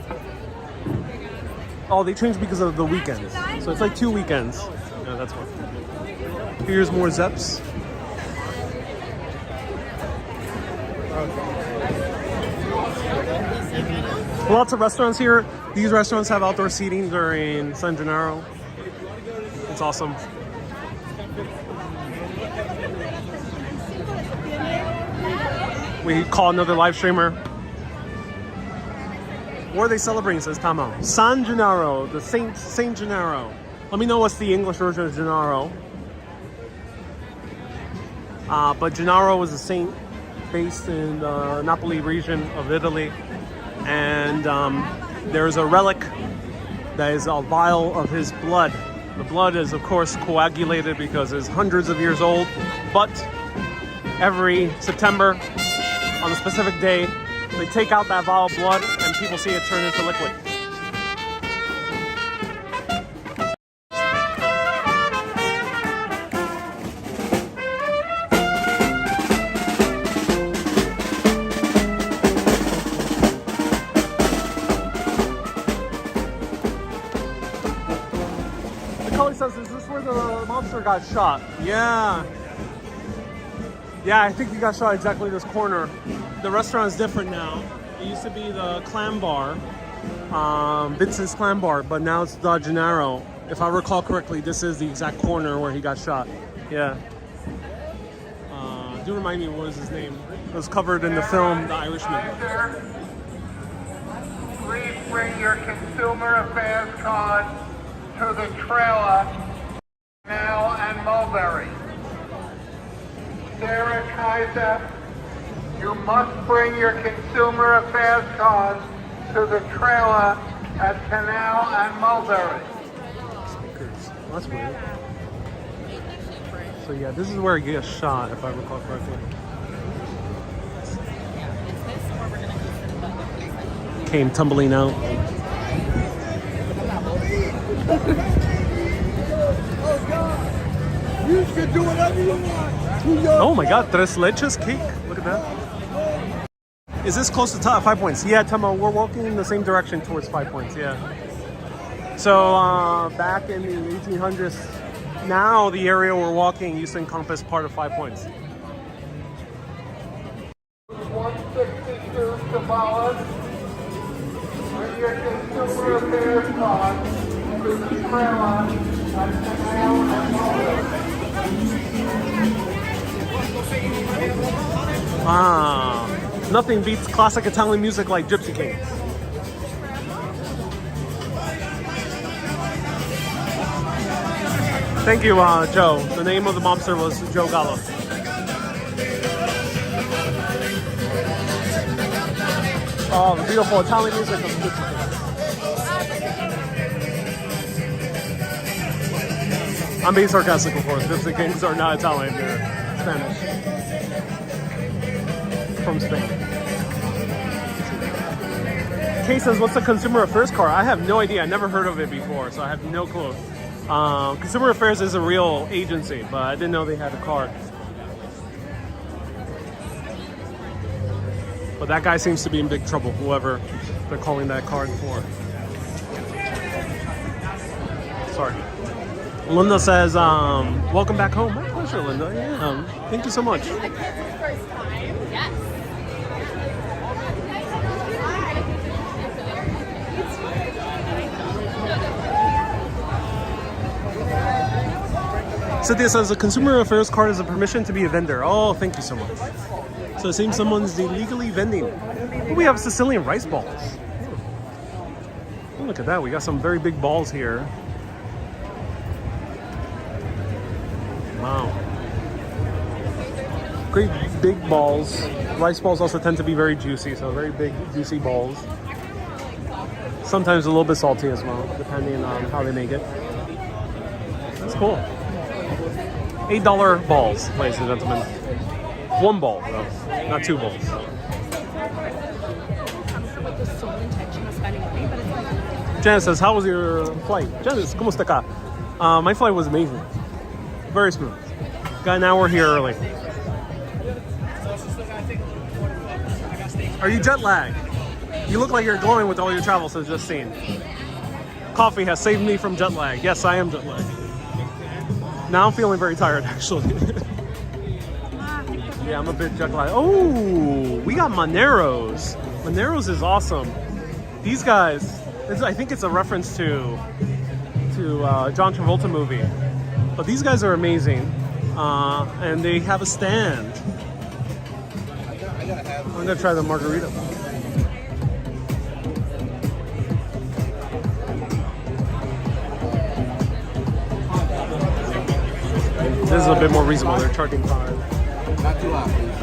Oh, they change because of the weekends. So it's like 2 weekends. Yeah, that's one. Here's more Zeps. Lots of restaurants here. These restaurants have outdoor seating during San Genarro. It's awesome. We call another live streamer. What are they celebrating, says Tamo? San Genarro, the Saint Genarro. Let me know what's the English version of Genarro. But Genarro was a saint based in the Napoli region of Italy. and there's a relic that is a vial of his blood. The blood is, of course, coagulated because it's hundreds of years old, but every September, on a specific day, they take out that vial of blood and people see it turn into liquid. Cannoli says, is this where the mobster got shot? Yeah. Yeah, I think he got shot exactly this corner. The restaurant is different now. It used to be the clam bar, Vincent's Clam Bar, but now it's the Genarro. If I recall correctly, this is the exact corner where he got shot. Yeah. Do remind me, what was his name? It was covered in the film The Irishman. Please bring your consumer affairs card to the trailer now and Mulberry. Sarah Kaiser, you must bring your consumer affairs card to the trailer at Canal and Mulberry. Speakers. Well, that's weird. So yeah, this is where he gets shot, if I recall correctly. Came tumbling out. You can do whatever you want. Oh my God, tres leches cake. Look at that. Is this close to 5 Points? Yeah, Tama, we're walking in the same direction towards 5 Points, yeah. So back in the 1800s, now the area we're walking used to encompass part of 5 Points. 162 Savalas. Bring your consumer affairs card to the trailer at Canal and Mulberry. Ah, nothing beats classic Italian music like Gypsy Kings. Thank you, Joe. The name of the mobster was Joe Gallo. Oh, the beautiful Italian music of Gypsy Kings. I'm being sarcastic, of course. Gypsy Kings are not Italian, they're Spanish. From Spain. Kay says, what's the consumer affairs card? I have no idea. I never heard of it before, so I have no clue. Consumer Affairs is a real agency, but I didn't know they had a card. But that guy seems to be in big trouble, whoever they're calling that card for. Sorry. Linda says, welcome back home. My pleasure, Linda. Yeah, thank you so much. The kids' first time. Yes. Cynthia says a consumer affairs card is a permission to be a vendor. Oh, thank you so much. So it seems someone's illegally vending. Oh, we have Sicilian rice balls. Oh, look at that. We got some very big balls here. Wow. Great big balls. Rice balls also tend to be very juicy, so very big, juicy balls. Sometimes a little bit salty as well, depending on how they make it. That's cool. $8 balls, ladies and gentlemen. One ball, though, not two balls. Janice says, how was your flight? Janice, ¿cómo está acá? My flight was amazing. Very smooth. Got an hour here early. Are you jet lagged? You look like you're glowing with all your travels I've just seen. Coffee has saved me from jet lag. Yes, I am jet lagged. Now I'm feeling very tired, actually. Yeah, I'm a bit jet lagged. Oh, we got Moneros. Moneros is awesome. These guys, I think it's a reference to John Travolta movie. But these guys are amazing. And they have a stand. I'm gonna try the margarita. This is a bit more reasonable. They're charging $5. Not too loud, please.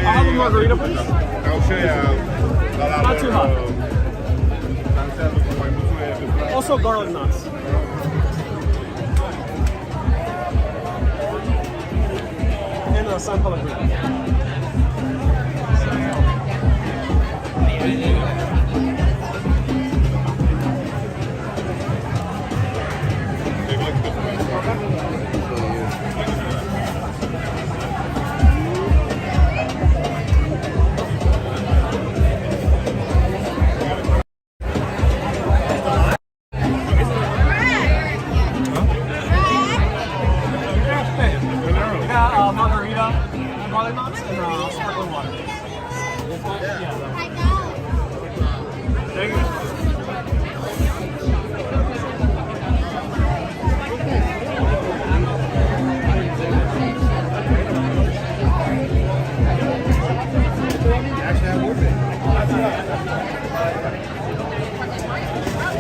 I'll have a margarita, please. I'll show you. Not too hot. Also garlic nuts. And San Pellegrino. Margarita, garlic nuts, and sparkling water. Thank you.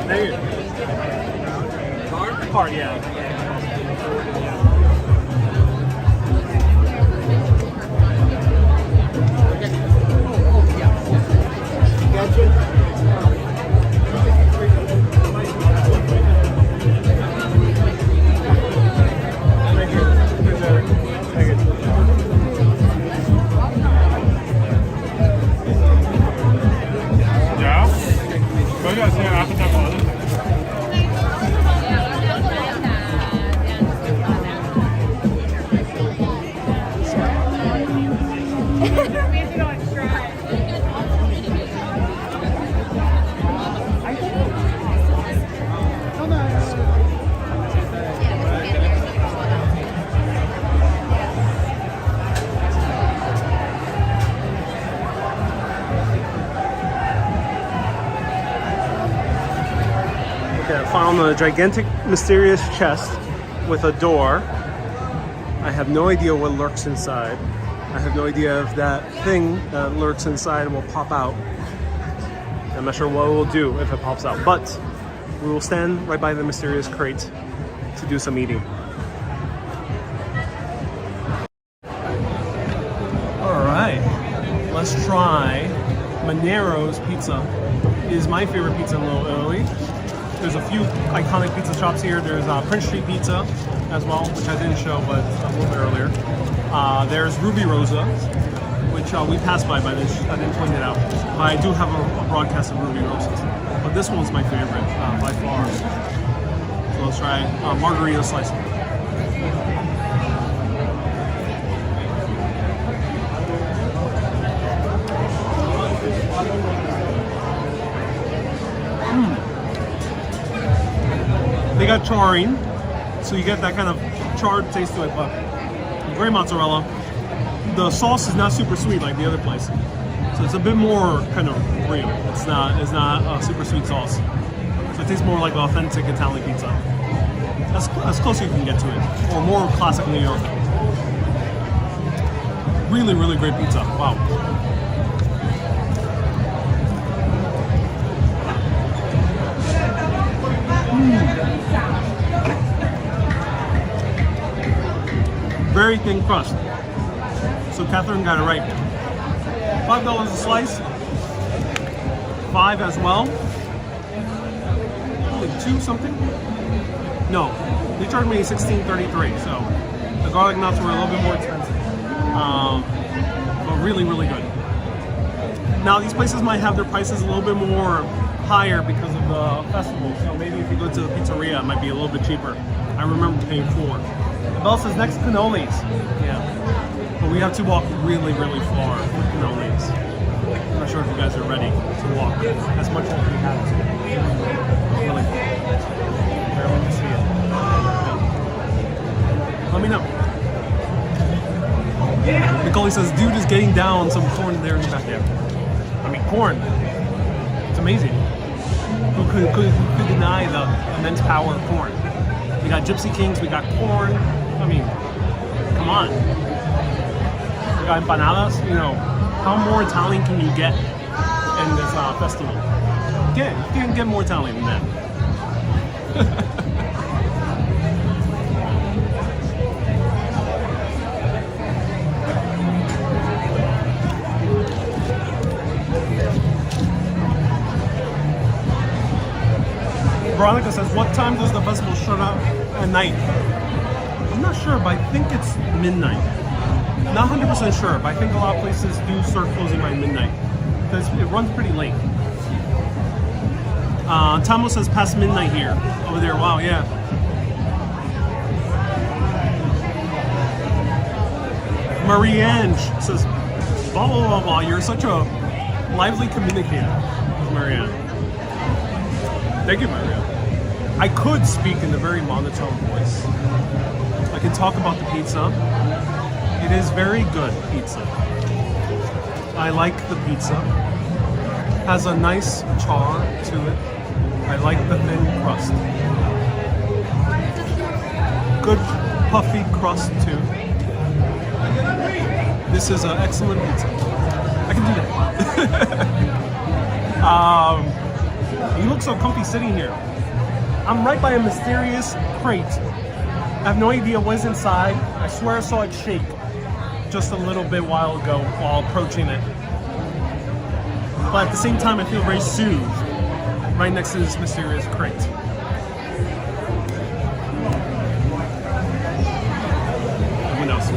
Thank you. Card, yeah. I found a gigantic, mysterious chest with a door. I have no idea what lurks inside. I have no idea if that thing that lurks inside will pop out. I'm not sure what it will do if it pops out, but we will stand right by the mysterious crate to do some eating. All right, let's try Mannero's pizza. It is my favorite pizza in Little Italy. There's a few iconic pizza shops here. There's Prince Street Pizza as well, which I didn't show, but a little bit earlier. There's Ruby Rosa, which we passed by, but I didn't point it out. But I do have a broadcast of Ruby Rosas. But this one's my favorite by far. So let's try margarita slice. They got charring, so you get that kind of charred taste to it, but great mozzarella. The sauce is not super sweet like the other place, so it's a bit more kind of real. It's not a super sweet sauce, so it tastes more like authentic Italian pizza. As close as you can get to it, or more classic New York. Really, really great pizza. Wow. Very thin crust. So Catherine got it right. $5 a slice. 5 as well. Like 2 something? No, they charged me $16.33. So the garlic nuts were a little bit more expensive, but really, really good. Now these places might have their prices a little bit more higher because of the festival. So maybe if you go to the pizzeria, it might be a little bit cheaper. I remember paying $4. The bell says next Cannoli's. Yeah. But we have to walk really, really far for Cannoli's. I'm not sure if you guys are ready to walk as much as we have to. Really far. I want to see it. Yeah. Let me know. Nicole says, dude is getting down some corn there in the back there. I mean, corn. It's amazing. Who could deny the immense power of corn? We got Gypsy Kings, we got corn. I mean, come on. We got empanadas. You know, how more Italian can you get in this festival? You can't get more Italian than that. Veronica says, what time does the festival shut up at night? I'm not sure, but I think it's midnight. Not 100% sure, but I think a lot of places do start closing by midnight because it runs pretty late. Tamo says past midnight here. Over there, wow, yeah. Marie-Ange says, blah, blah, blah, blah. You're such a lively communicator, Marie-Ange. Thank you, Marie-Ange. I could speak in a very monotone voice. I can talk about the pizza. It is very good pizza. I like the pizza. Has a nice char to it. I like the thin crust. Good puffy crust too. This is an excellent pizza. I can do that. You look so comfy sitting here. I'm right by a mysterious crate. I have no idea what's inside. I swear I saw it shake just a little bit while ago while approaching it. But at the same time, I feel very soothed right next to this mysterious crate. Who knows?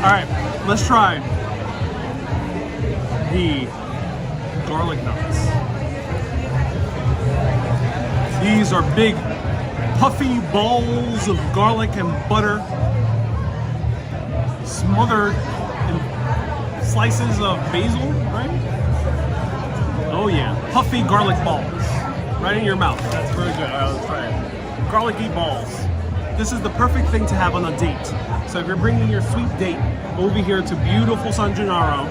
All right, let's try the garlic nuts. These are big, puffy balls of garlic and butter smothered in slices of basil, right? Oh yeah, puffy garlic balls right in your mouth. That's very good. All right, let's try it. Garlicky balls. This is the perfect thing to have on a date. So if you're bringing your sweet date over here to beautiful San Genarro,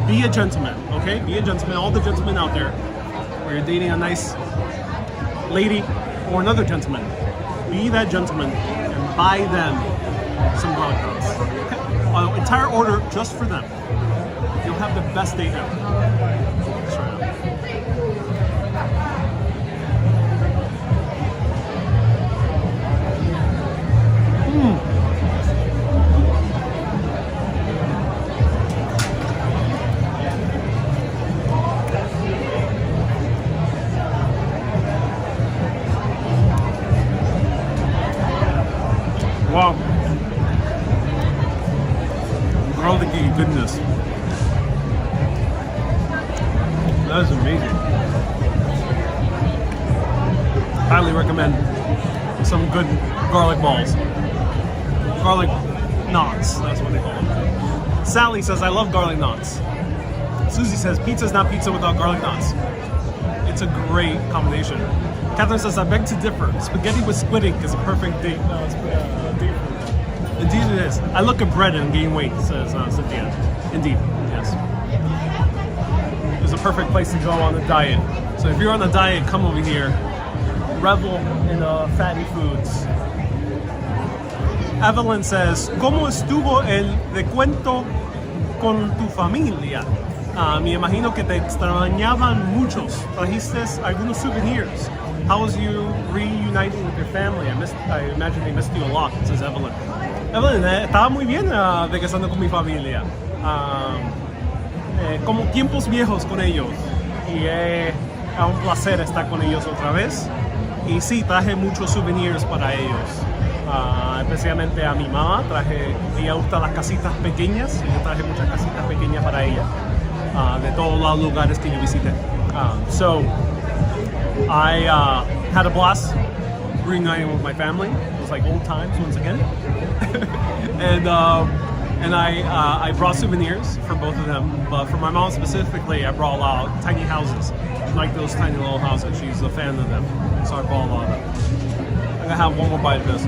be a gentleman, okay? Be a gentleman. All the gentlemen out there, where you're dating a nice lady or another gentleman, be that gentleman and buy them some garlic nuts. Okay? An entire order just for them. You'll have the best date ever. Let's try it out. Wow. Garlicky goodness. That is amazing. Highly recommend some good garlic balls. Garlic knots, that's what they call them. Sally says, I love garlic knots. Susie says, pizza's not pizza without garlic knots. It's a great combination. Catherine says, I beg to differ. Spaghetti with squid ink is a perfect date. Indeed it is. I look at bread and gain weight, says Cynthia. Indeed, yes. It's a perfect place to go on a diet. So if you're on a diet, come over here. Revel in fatty foods. Evelyn says, ¿Cómo estuvo el recuento con tu familia? Me imagino que te extrañaban muchos. Trajiste algunos souvenirs. How was you reuniting with your family? I imagine they missed you a lot, says Evelyn. Evelyn, estaba muy bien regresando con mi familia. Como tiempos viejos con ellos. Y es un placer estar con ellos otra vez. Y sí, traje muchos souvenirs para ellos. Especialmente a mi mamá, ella gusta las casitas pequeñas. Y yo traje muchas casitas pequeñas para ella. De todos los lugares que yo visité. So, I had a blast reuniting with my family. It was like old times once again. and I brought souvenirs for both of them, but for my mom specifically, I brought a lot of tiny houses. She liked those tiny little houses. She's a fan of them, so I brought a lot of them. I'm gonna have one more bite of this.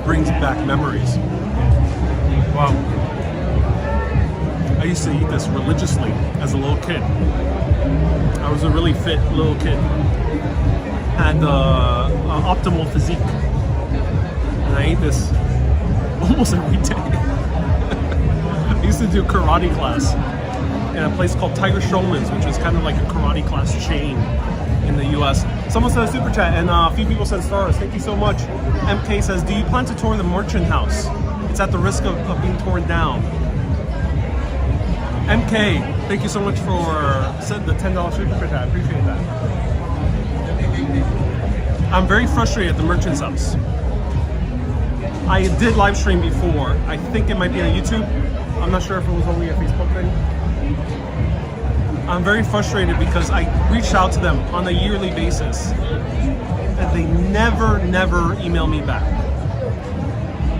Brings back memories. Wow. I used to eat this religiously as a little kid. I was a really fit little kid. Had optimal physique. And I ate this almost every day. I used to do karate class in a place called Tiger Showman's, which is kind of like a karate class chain in the US. Someone said a super chat, and a few people said stars. Thank you so much. MK says, do you plan to tour the merchant house? It's at the risk of being torn down. MK, thank you so much for the $10 super chat. I appreciate that. I'm very frustrated at the merchant's house. I did live stream before. I think it might be on YouTube. I'm not sure if it was only a Facebook thing. I'm very frustrated because I reached out to them on a yearly basis and they never email me back.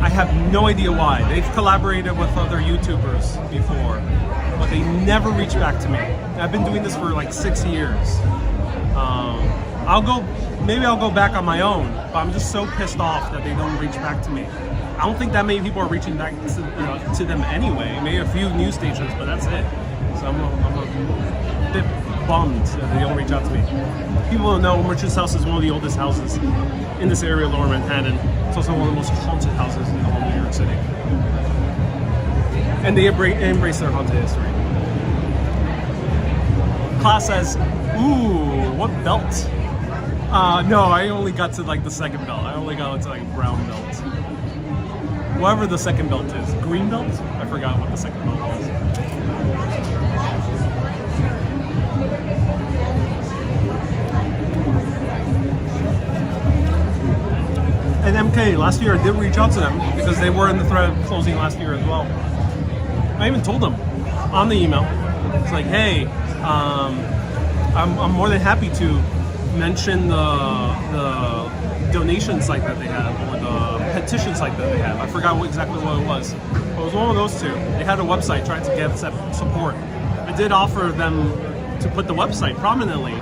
I have no idea why. They've collaborated with other YouTubers before, but they never reach back to me. I've been doing this for like 6 years. Maybe I'll go back on my own, but I'm just so pissed off that they don't reach back to me. I don't think that many people are reaching back to them anyway. Maybe a few news stations, but that's it. So I'm a bit bummed that they don't reach out to me. People don't know Merchant's House is one of the oldest houses in this area of Lower Manhattan. It's also one of the most haunted houses in all New York City. And they embrace their haunted history. Class says, ooh, what belt? No, I only got to like the second belt. I only got to like brown belt. Whatever the second belt is. Green belt? I forgot what the second belt was. And MK, last year I did reach out to them because they were in the threat of closing last year as well. I even told them on the email. It's like, hey, I'm more than happy to mention the donation site that they have or the petition site that they have. I forgot exactly what it was. But it was one of those two. They had a website trying to get support. I did offer them to put the website prominently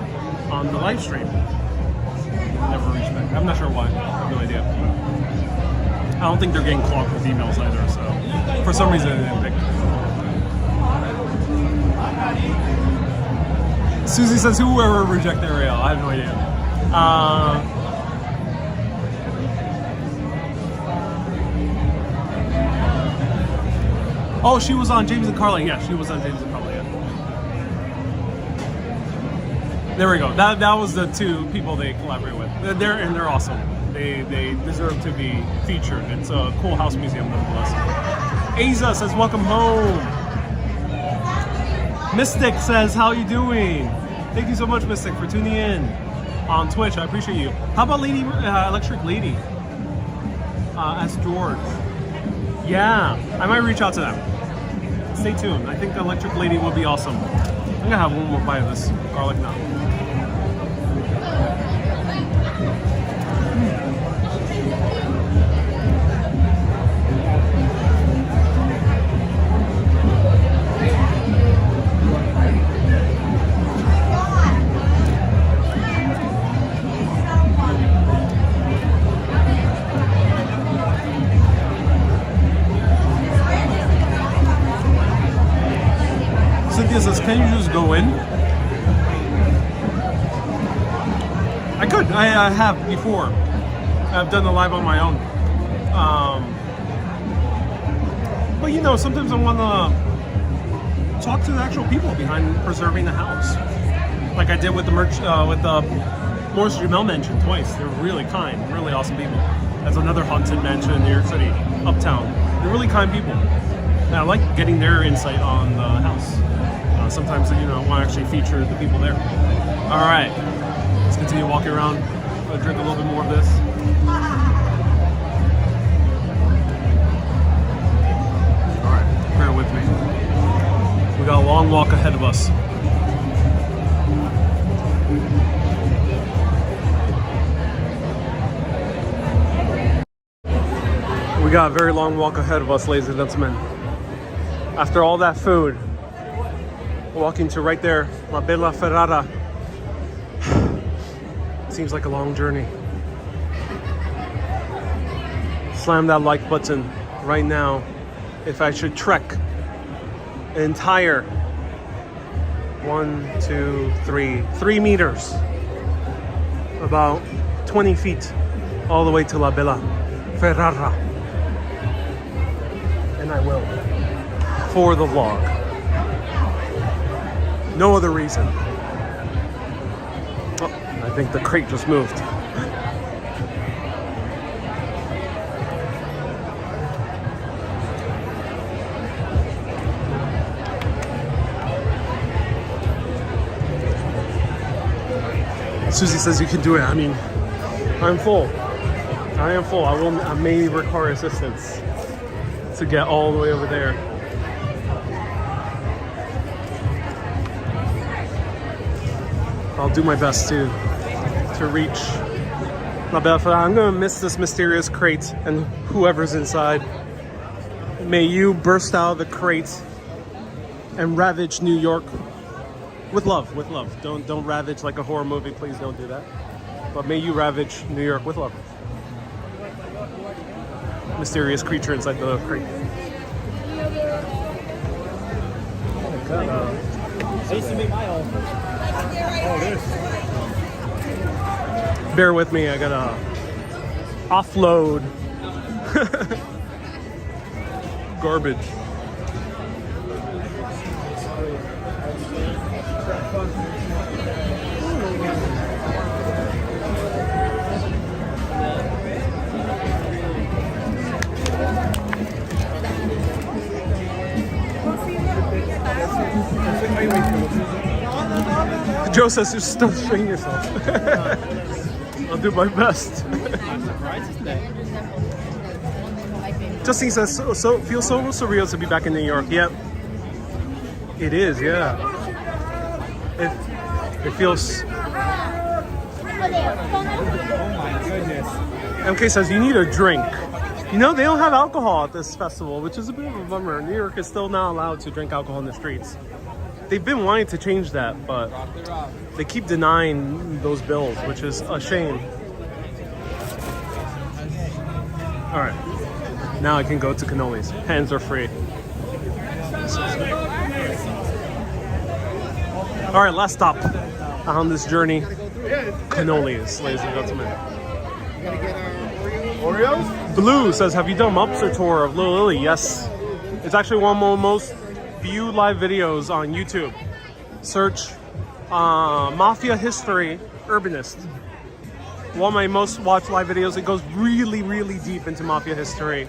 on the live stream. Never reached back. I'm not sure why. I have no idea. I don't think they're getting clogged with emails either, so for some reason they didn't pick. Susie says, whoever reject Ariel. I have no idea. Oh, she was on James and Carly. Yeah, she was on James and Carly. Yeah. There we go. That was the two people they collaborate with. They're awesome. They deserve to be featured. It's a cool house museum nonetheless. Aza says, welcome home. Mystic says, how you doing? Thank you so much, Mystic, for tuning in on Twitch. I appreciate you. How about Lady Electric Lady? Ask George. Yeah, I might reach out to them. Stay tuned. I think the Electric Lady will be awesome. I'm gonna have one more bite of this garlic nut. Cynthia says, can you just go in? I could. I have before. I've done the live on my own. But you know, sometimes I want to talk to the actual people behind preserving the house. Like I did with the Morris Jamel mansion twice. They're really kind, really awesome people. That's another haunted mansion in New York City, uptown. They're really kind people. And I like getting their insight on the house. Sometimes, you know, I want to actually feature the people there. All right, let's continue walking around. I'm gonna drink a little bit more of this. All right, bear with me. We got a long walk ahead of us. We got a very long walk ahead of us, ladies and gentlemen. After all that food, walking to right there, La Bella Ferrara. Seems like a long journey. Slam that like button right now if I should trek entire 1, 2, 3 meters, about 20 feet, all the way to La Bella Ferrara. And I will, for the vlog. No other reason. Oh, I think the crate just moved. Susie says you can do it. I mean, I'm full. I am full. I may require assistance to get all the way over there. I'll do my best to reach La Bella Ferrara. I'm gonna miss this mysterious crate and whoever's inside. May you burst out of the crate and ravage New York. With love, with love. Don't ravage like a horror movie. Please don't do that. But may you ravage New York with love. Mysterious creature inside the crate. I used to make my own. Bear with me. I gotta offload garbage. Joe says just don't strain yourself. I'll do my best. Justine says, so feels so surreal to be back in New York. Yep. It is, yeah. It feels... Oh my goodness. MK says, you need a drink. You know, they don't have alcohol at this festival, which is a bit of a bummer. New York is still not allowed to drink alcohol in the streets. They've been wanting to change that, but they keep denying those bills, which is a shame. All right, now I can go to Cannoli's. Hands are free. All right, last stop on this journey. Cannolis, ladies and gentlemen. Oreos? Blue says, have you done Mupster tour of Lil Lily? Yes. It's actually one of the most viewed live videos on YouTube. Search Mafia History Urbanist. One of my most watched live videos. It goes really, really deep into Mafia history.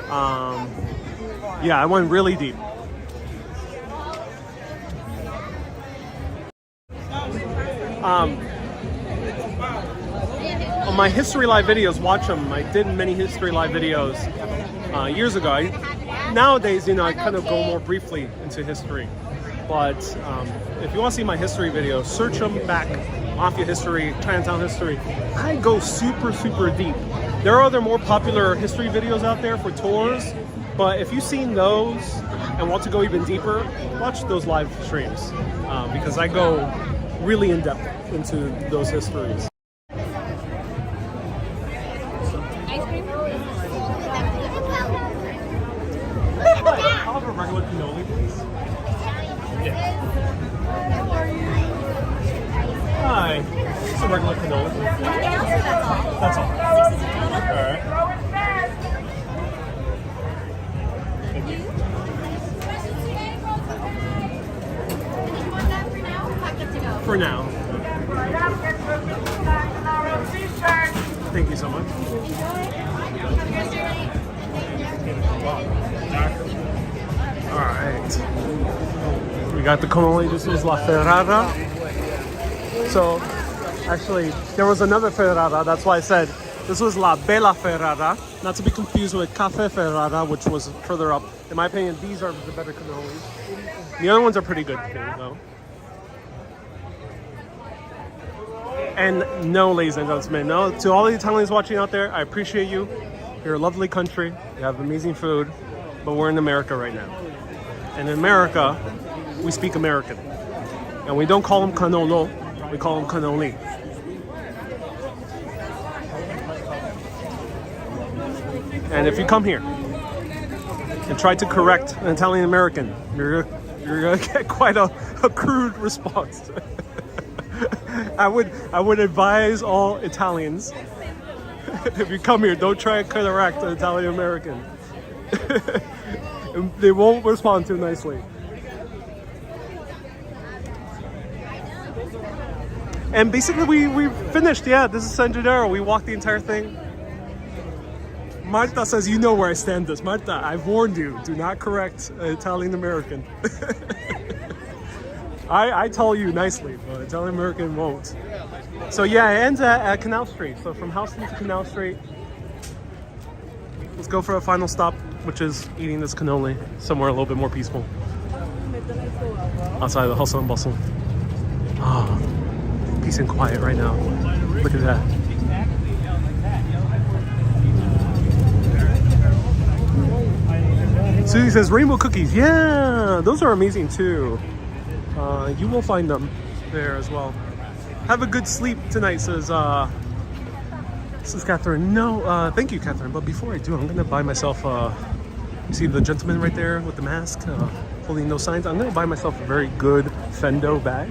Yeah, I went really deep. On my history live videos, watch them. I did many history live videos years ago. Nowadays, you know, I kind of go more briefly into history. But if you want to see my history videos, search them back. Mafia history, Chinatown history. I go super, super deep. There are other more popular history videos out there for tours. But if you've seen those and want to go even deeper, watch those live streams. Because I go really in depth into those histories. I'll have a regular cannoli, please. Yeah. Hi. Just a regular cannoli. Anything else or that's all? That's all. Alright. Thank you. For now. Thank you so much. Alright. We got the cannoli. This was La Ferrara. So, actually, there was another Ferrara. That's why I said this was La Bella Ferrara. Not to be confused with Cafe Ferrara, which was further up. In my opinion, these are the better cannolis. The other ones are pretty good too, though. And no, ladies and gentlemen, no, to all the Italians watching out there, I appreciate you. You're a lovely country. You have amazing food, but we're in America right now. And in America, we speak American. And we don't call them cannolo, we call them cannoli. And if you come here and try to correct an Italian American, you're gonna get quite a crude response. I would advise all Italians, if you come here, don't try to correct an Italian American. They won't respond too nicely. And basically we finished, yeah, this is San Genarro. We walked the entire thing. Marta says, you know where I stand this. Marta, I've warned you, do not correct an Italian American. I tell you nicely, but Italian American won't. So yeah, it ends at Canal Street. So from Houston to Canal Street. Let's go for a final stop, which is eating this cannoli somewhere a little bit more peaceful. Outside the hustle and bustle. Ah, peace and quiet right now. Look at that. Susie says rainbow cookies. Yeah, those are amazing too. You will find them there as well. Have a good sleep tonight, says Catherine. No, thank you, Catherine. But before I do, I'm gonna buy myself. You see the gentleman right there with the mask, holding those signs. I'm gonna buy myself a very good Fendo bag.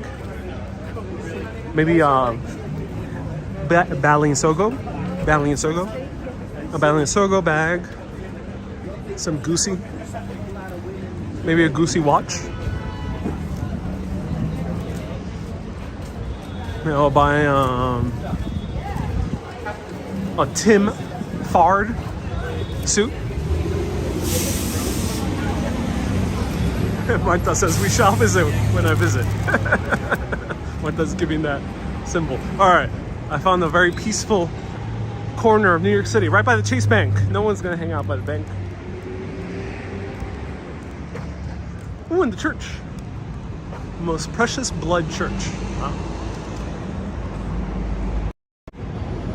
Maybe Balenciaga bag. Some Goosey. Maybe a Goosey watch. Maybe I'll buy a Tim Ford suit. Marta says we shall visit when I visit. Marta's giving that symbol. All right, I found a very peaceful corner of New York City, right by the Chase Bank. No one's gonna hang out by the bank. Ooh, in the church. Most Precious Blood Church. Wow.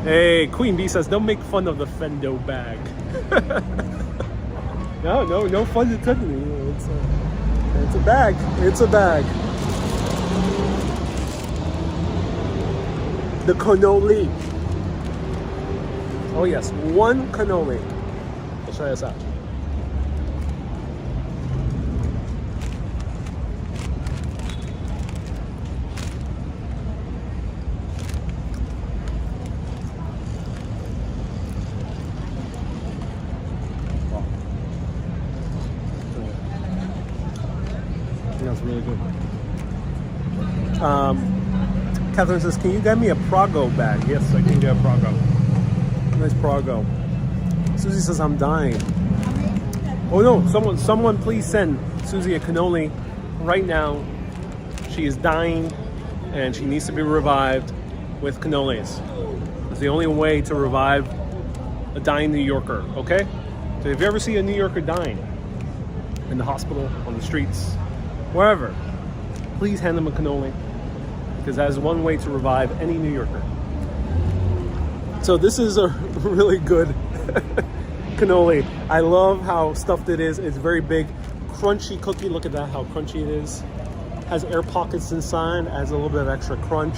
Hey, Queen Bee says, don't make fun of the Fendo bag. No fun intended. It's a bag. It's a bag. The cannoli. Oh yes, one cannoli. I'll try this out. That's really good. Catherine says, can you get me a Prago bag? Yes, I can get a Prago. Nice Prago. Susie says, I'm dying. Oh no, someone please send Susie a cannoli right now. She is dying and she needs to be revived with cannolis. It's the only way to revive a dying New Yorker, okay? So if you ever see a New Yorker dying in the hospital, on the streets, wherever, please hand them a cannoli, because that is one way to revive any New Yorker. So this is a really good cannoli. I love how stuffed it is. It's very big, crunchy cookie. Look at that, how crunchy it is. Has air pockets inside, adds a little bit of extra crunch.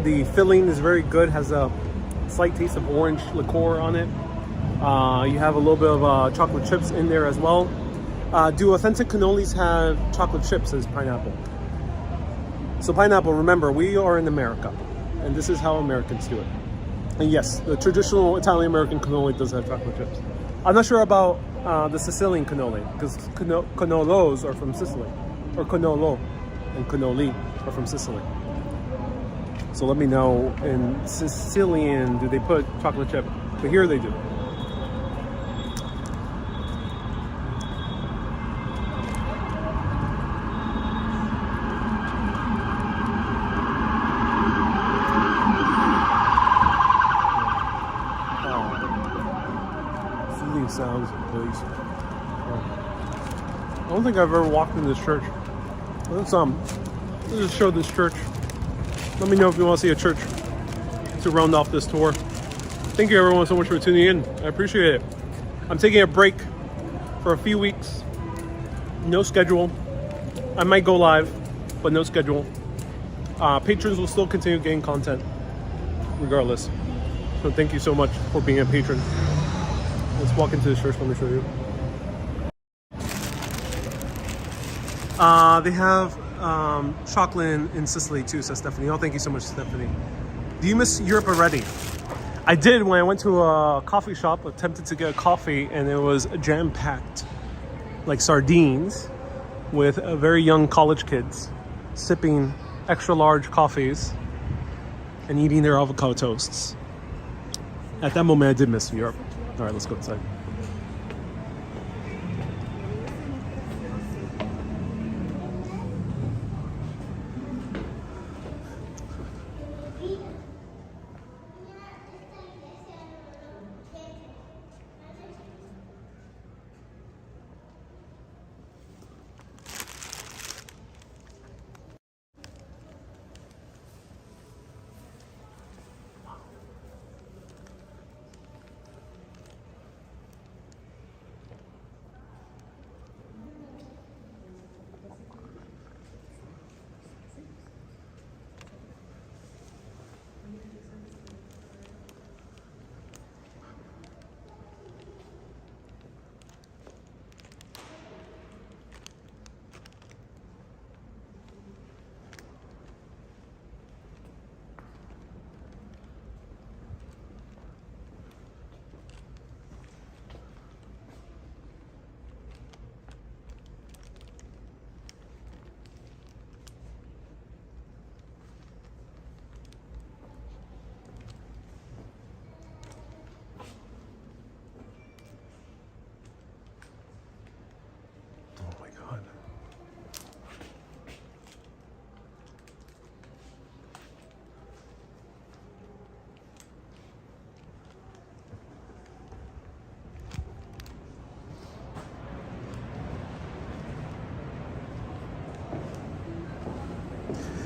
The filling is very good, has a slight taste of orange liqueur on it. You have a little bit of chocolate chips in there as well. Do authentic cannolis have chocolate chips as pineapple? So pineapple, remember, we are in America, and this is how Americans do it. And yes, the traditional Italian-American cannoli does have chocolate chips. I'm not sure about the Sicilian cannoli, because cannolos are from Sicily, or cannolo and cannoli are from Sicily. So let me know, in Sicilian, do they put chocolate chip? But here they do. Sounds, please. I don't think I've ever walked in this church. Let's just show this church. Let me know if you want to see a church to round off this tour. Thank you everyone so much for tuning in. I appreciate it. I'm taking a break for a few weeks. No schedule. I might go live, but no schedule. Patrons will still continue getting content regardless. So thank you so much for being a patron. Let's walk into the church, let me show you. They have chocolate in Sicily too, says Stephanie. Oh, thank you so much, Stephanie. Do you miss Europe already? I did when I went to a coffee shop, attempted to get a coffee, and it was jam-packed, like sardines, with very young college kids sipping extra large coffees and eating their avocado toasts. At that moment, I did miss Europe. All right, let's go inside.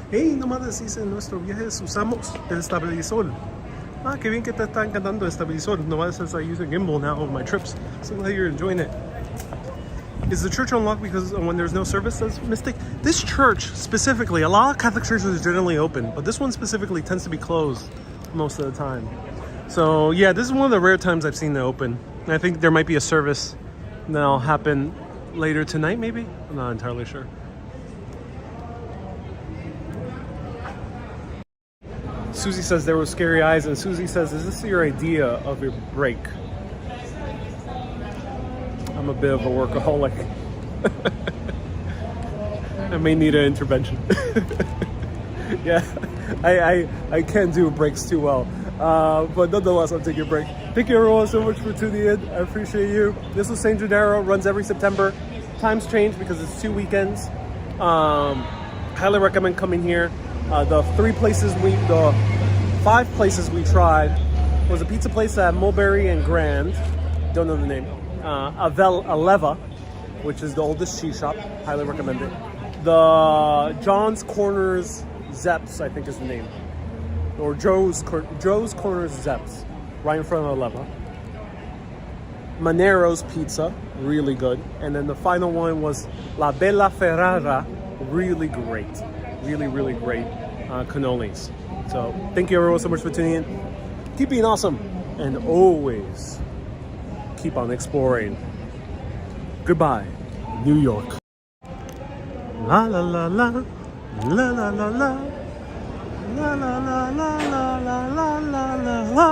Hey, nomás dice en nuestro viaje usamos el estabilizador. Ah, qué bien que te está encantando el estabilizador. Nomás says I use a gimbal now on my trips. So glad you're enjoying it. Is the church unlocked because when there's no service, says Mystic? This church specifically, a lot of Catholic churches are generally open, but this one specifically tends to be closed most of the time. So yeah, this is one of the rare times I've seen it open. And I think there might be a service that'll happen later tonight, maybe? I'm not entirely sure. Susie says there were scary eyes, and Susie says, is this your idea of your break? I'm a bit of a workaholic. I may need an intervention. Yeah, I can't do breaks too well. But nonetheless, I'll take your break. Thank you everyone so much for tuning in. I appreciate you. This was St. Genarro, runs every September. Times change because it's 2 weekends. Highly recommend coming here. The 5 places we tried was a pizza place at Mulberry and Grand. Don't know the name. Aleva, which is the oldest cheese shop. Highly recommend it. The John's Corners Zeps, I think is the name. Or Joe's Corners Zeps, right in front of Aleva. Manero's Pizza, really good. And then the final one was La Bella Ferrara, really great. Really, really great cannolis. So thank you everyone so much for tuning in. Keep being awesome and always keep on exploring. Goodbye, New York. La la la la, la la la la, la la la la la la la la la.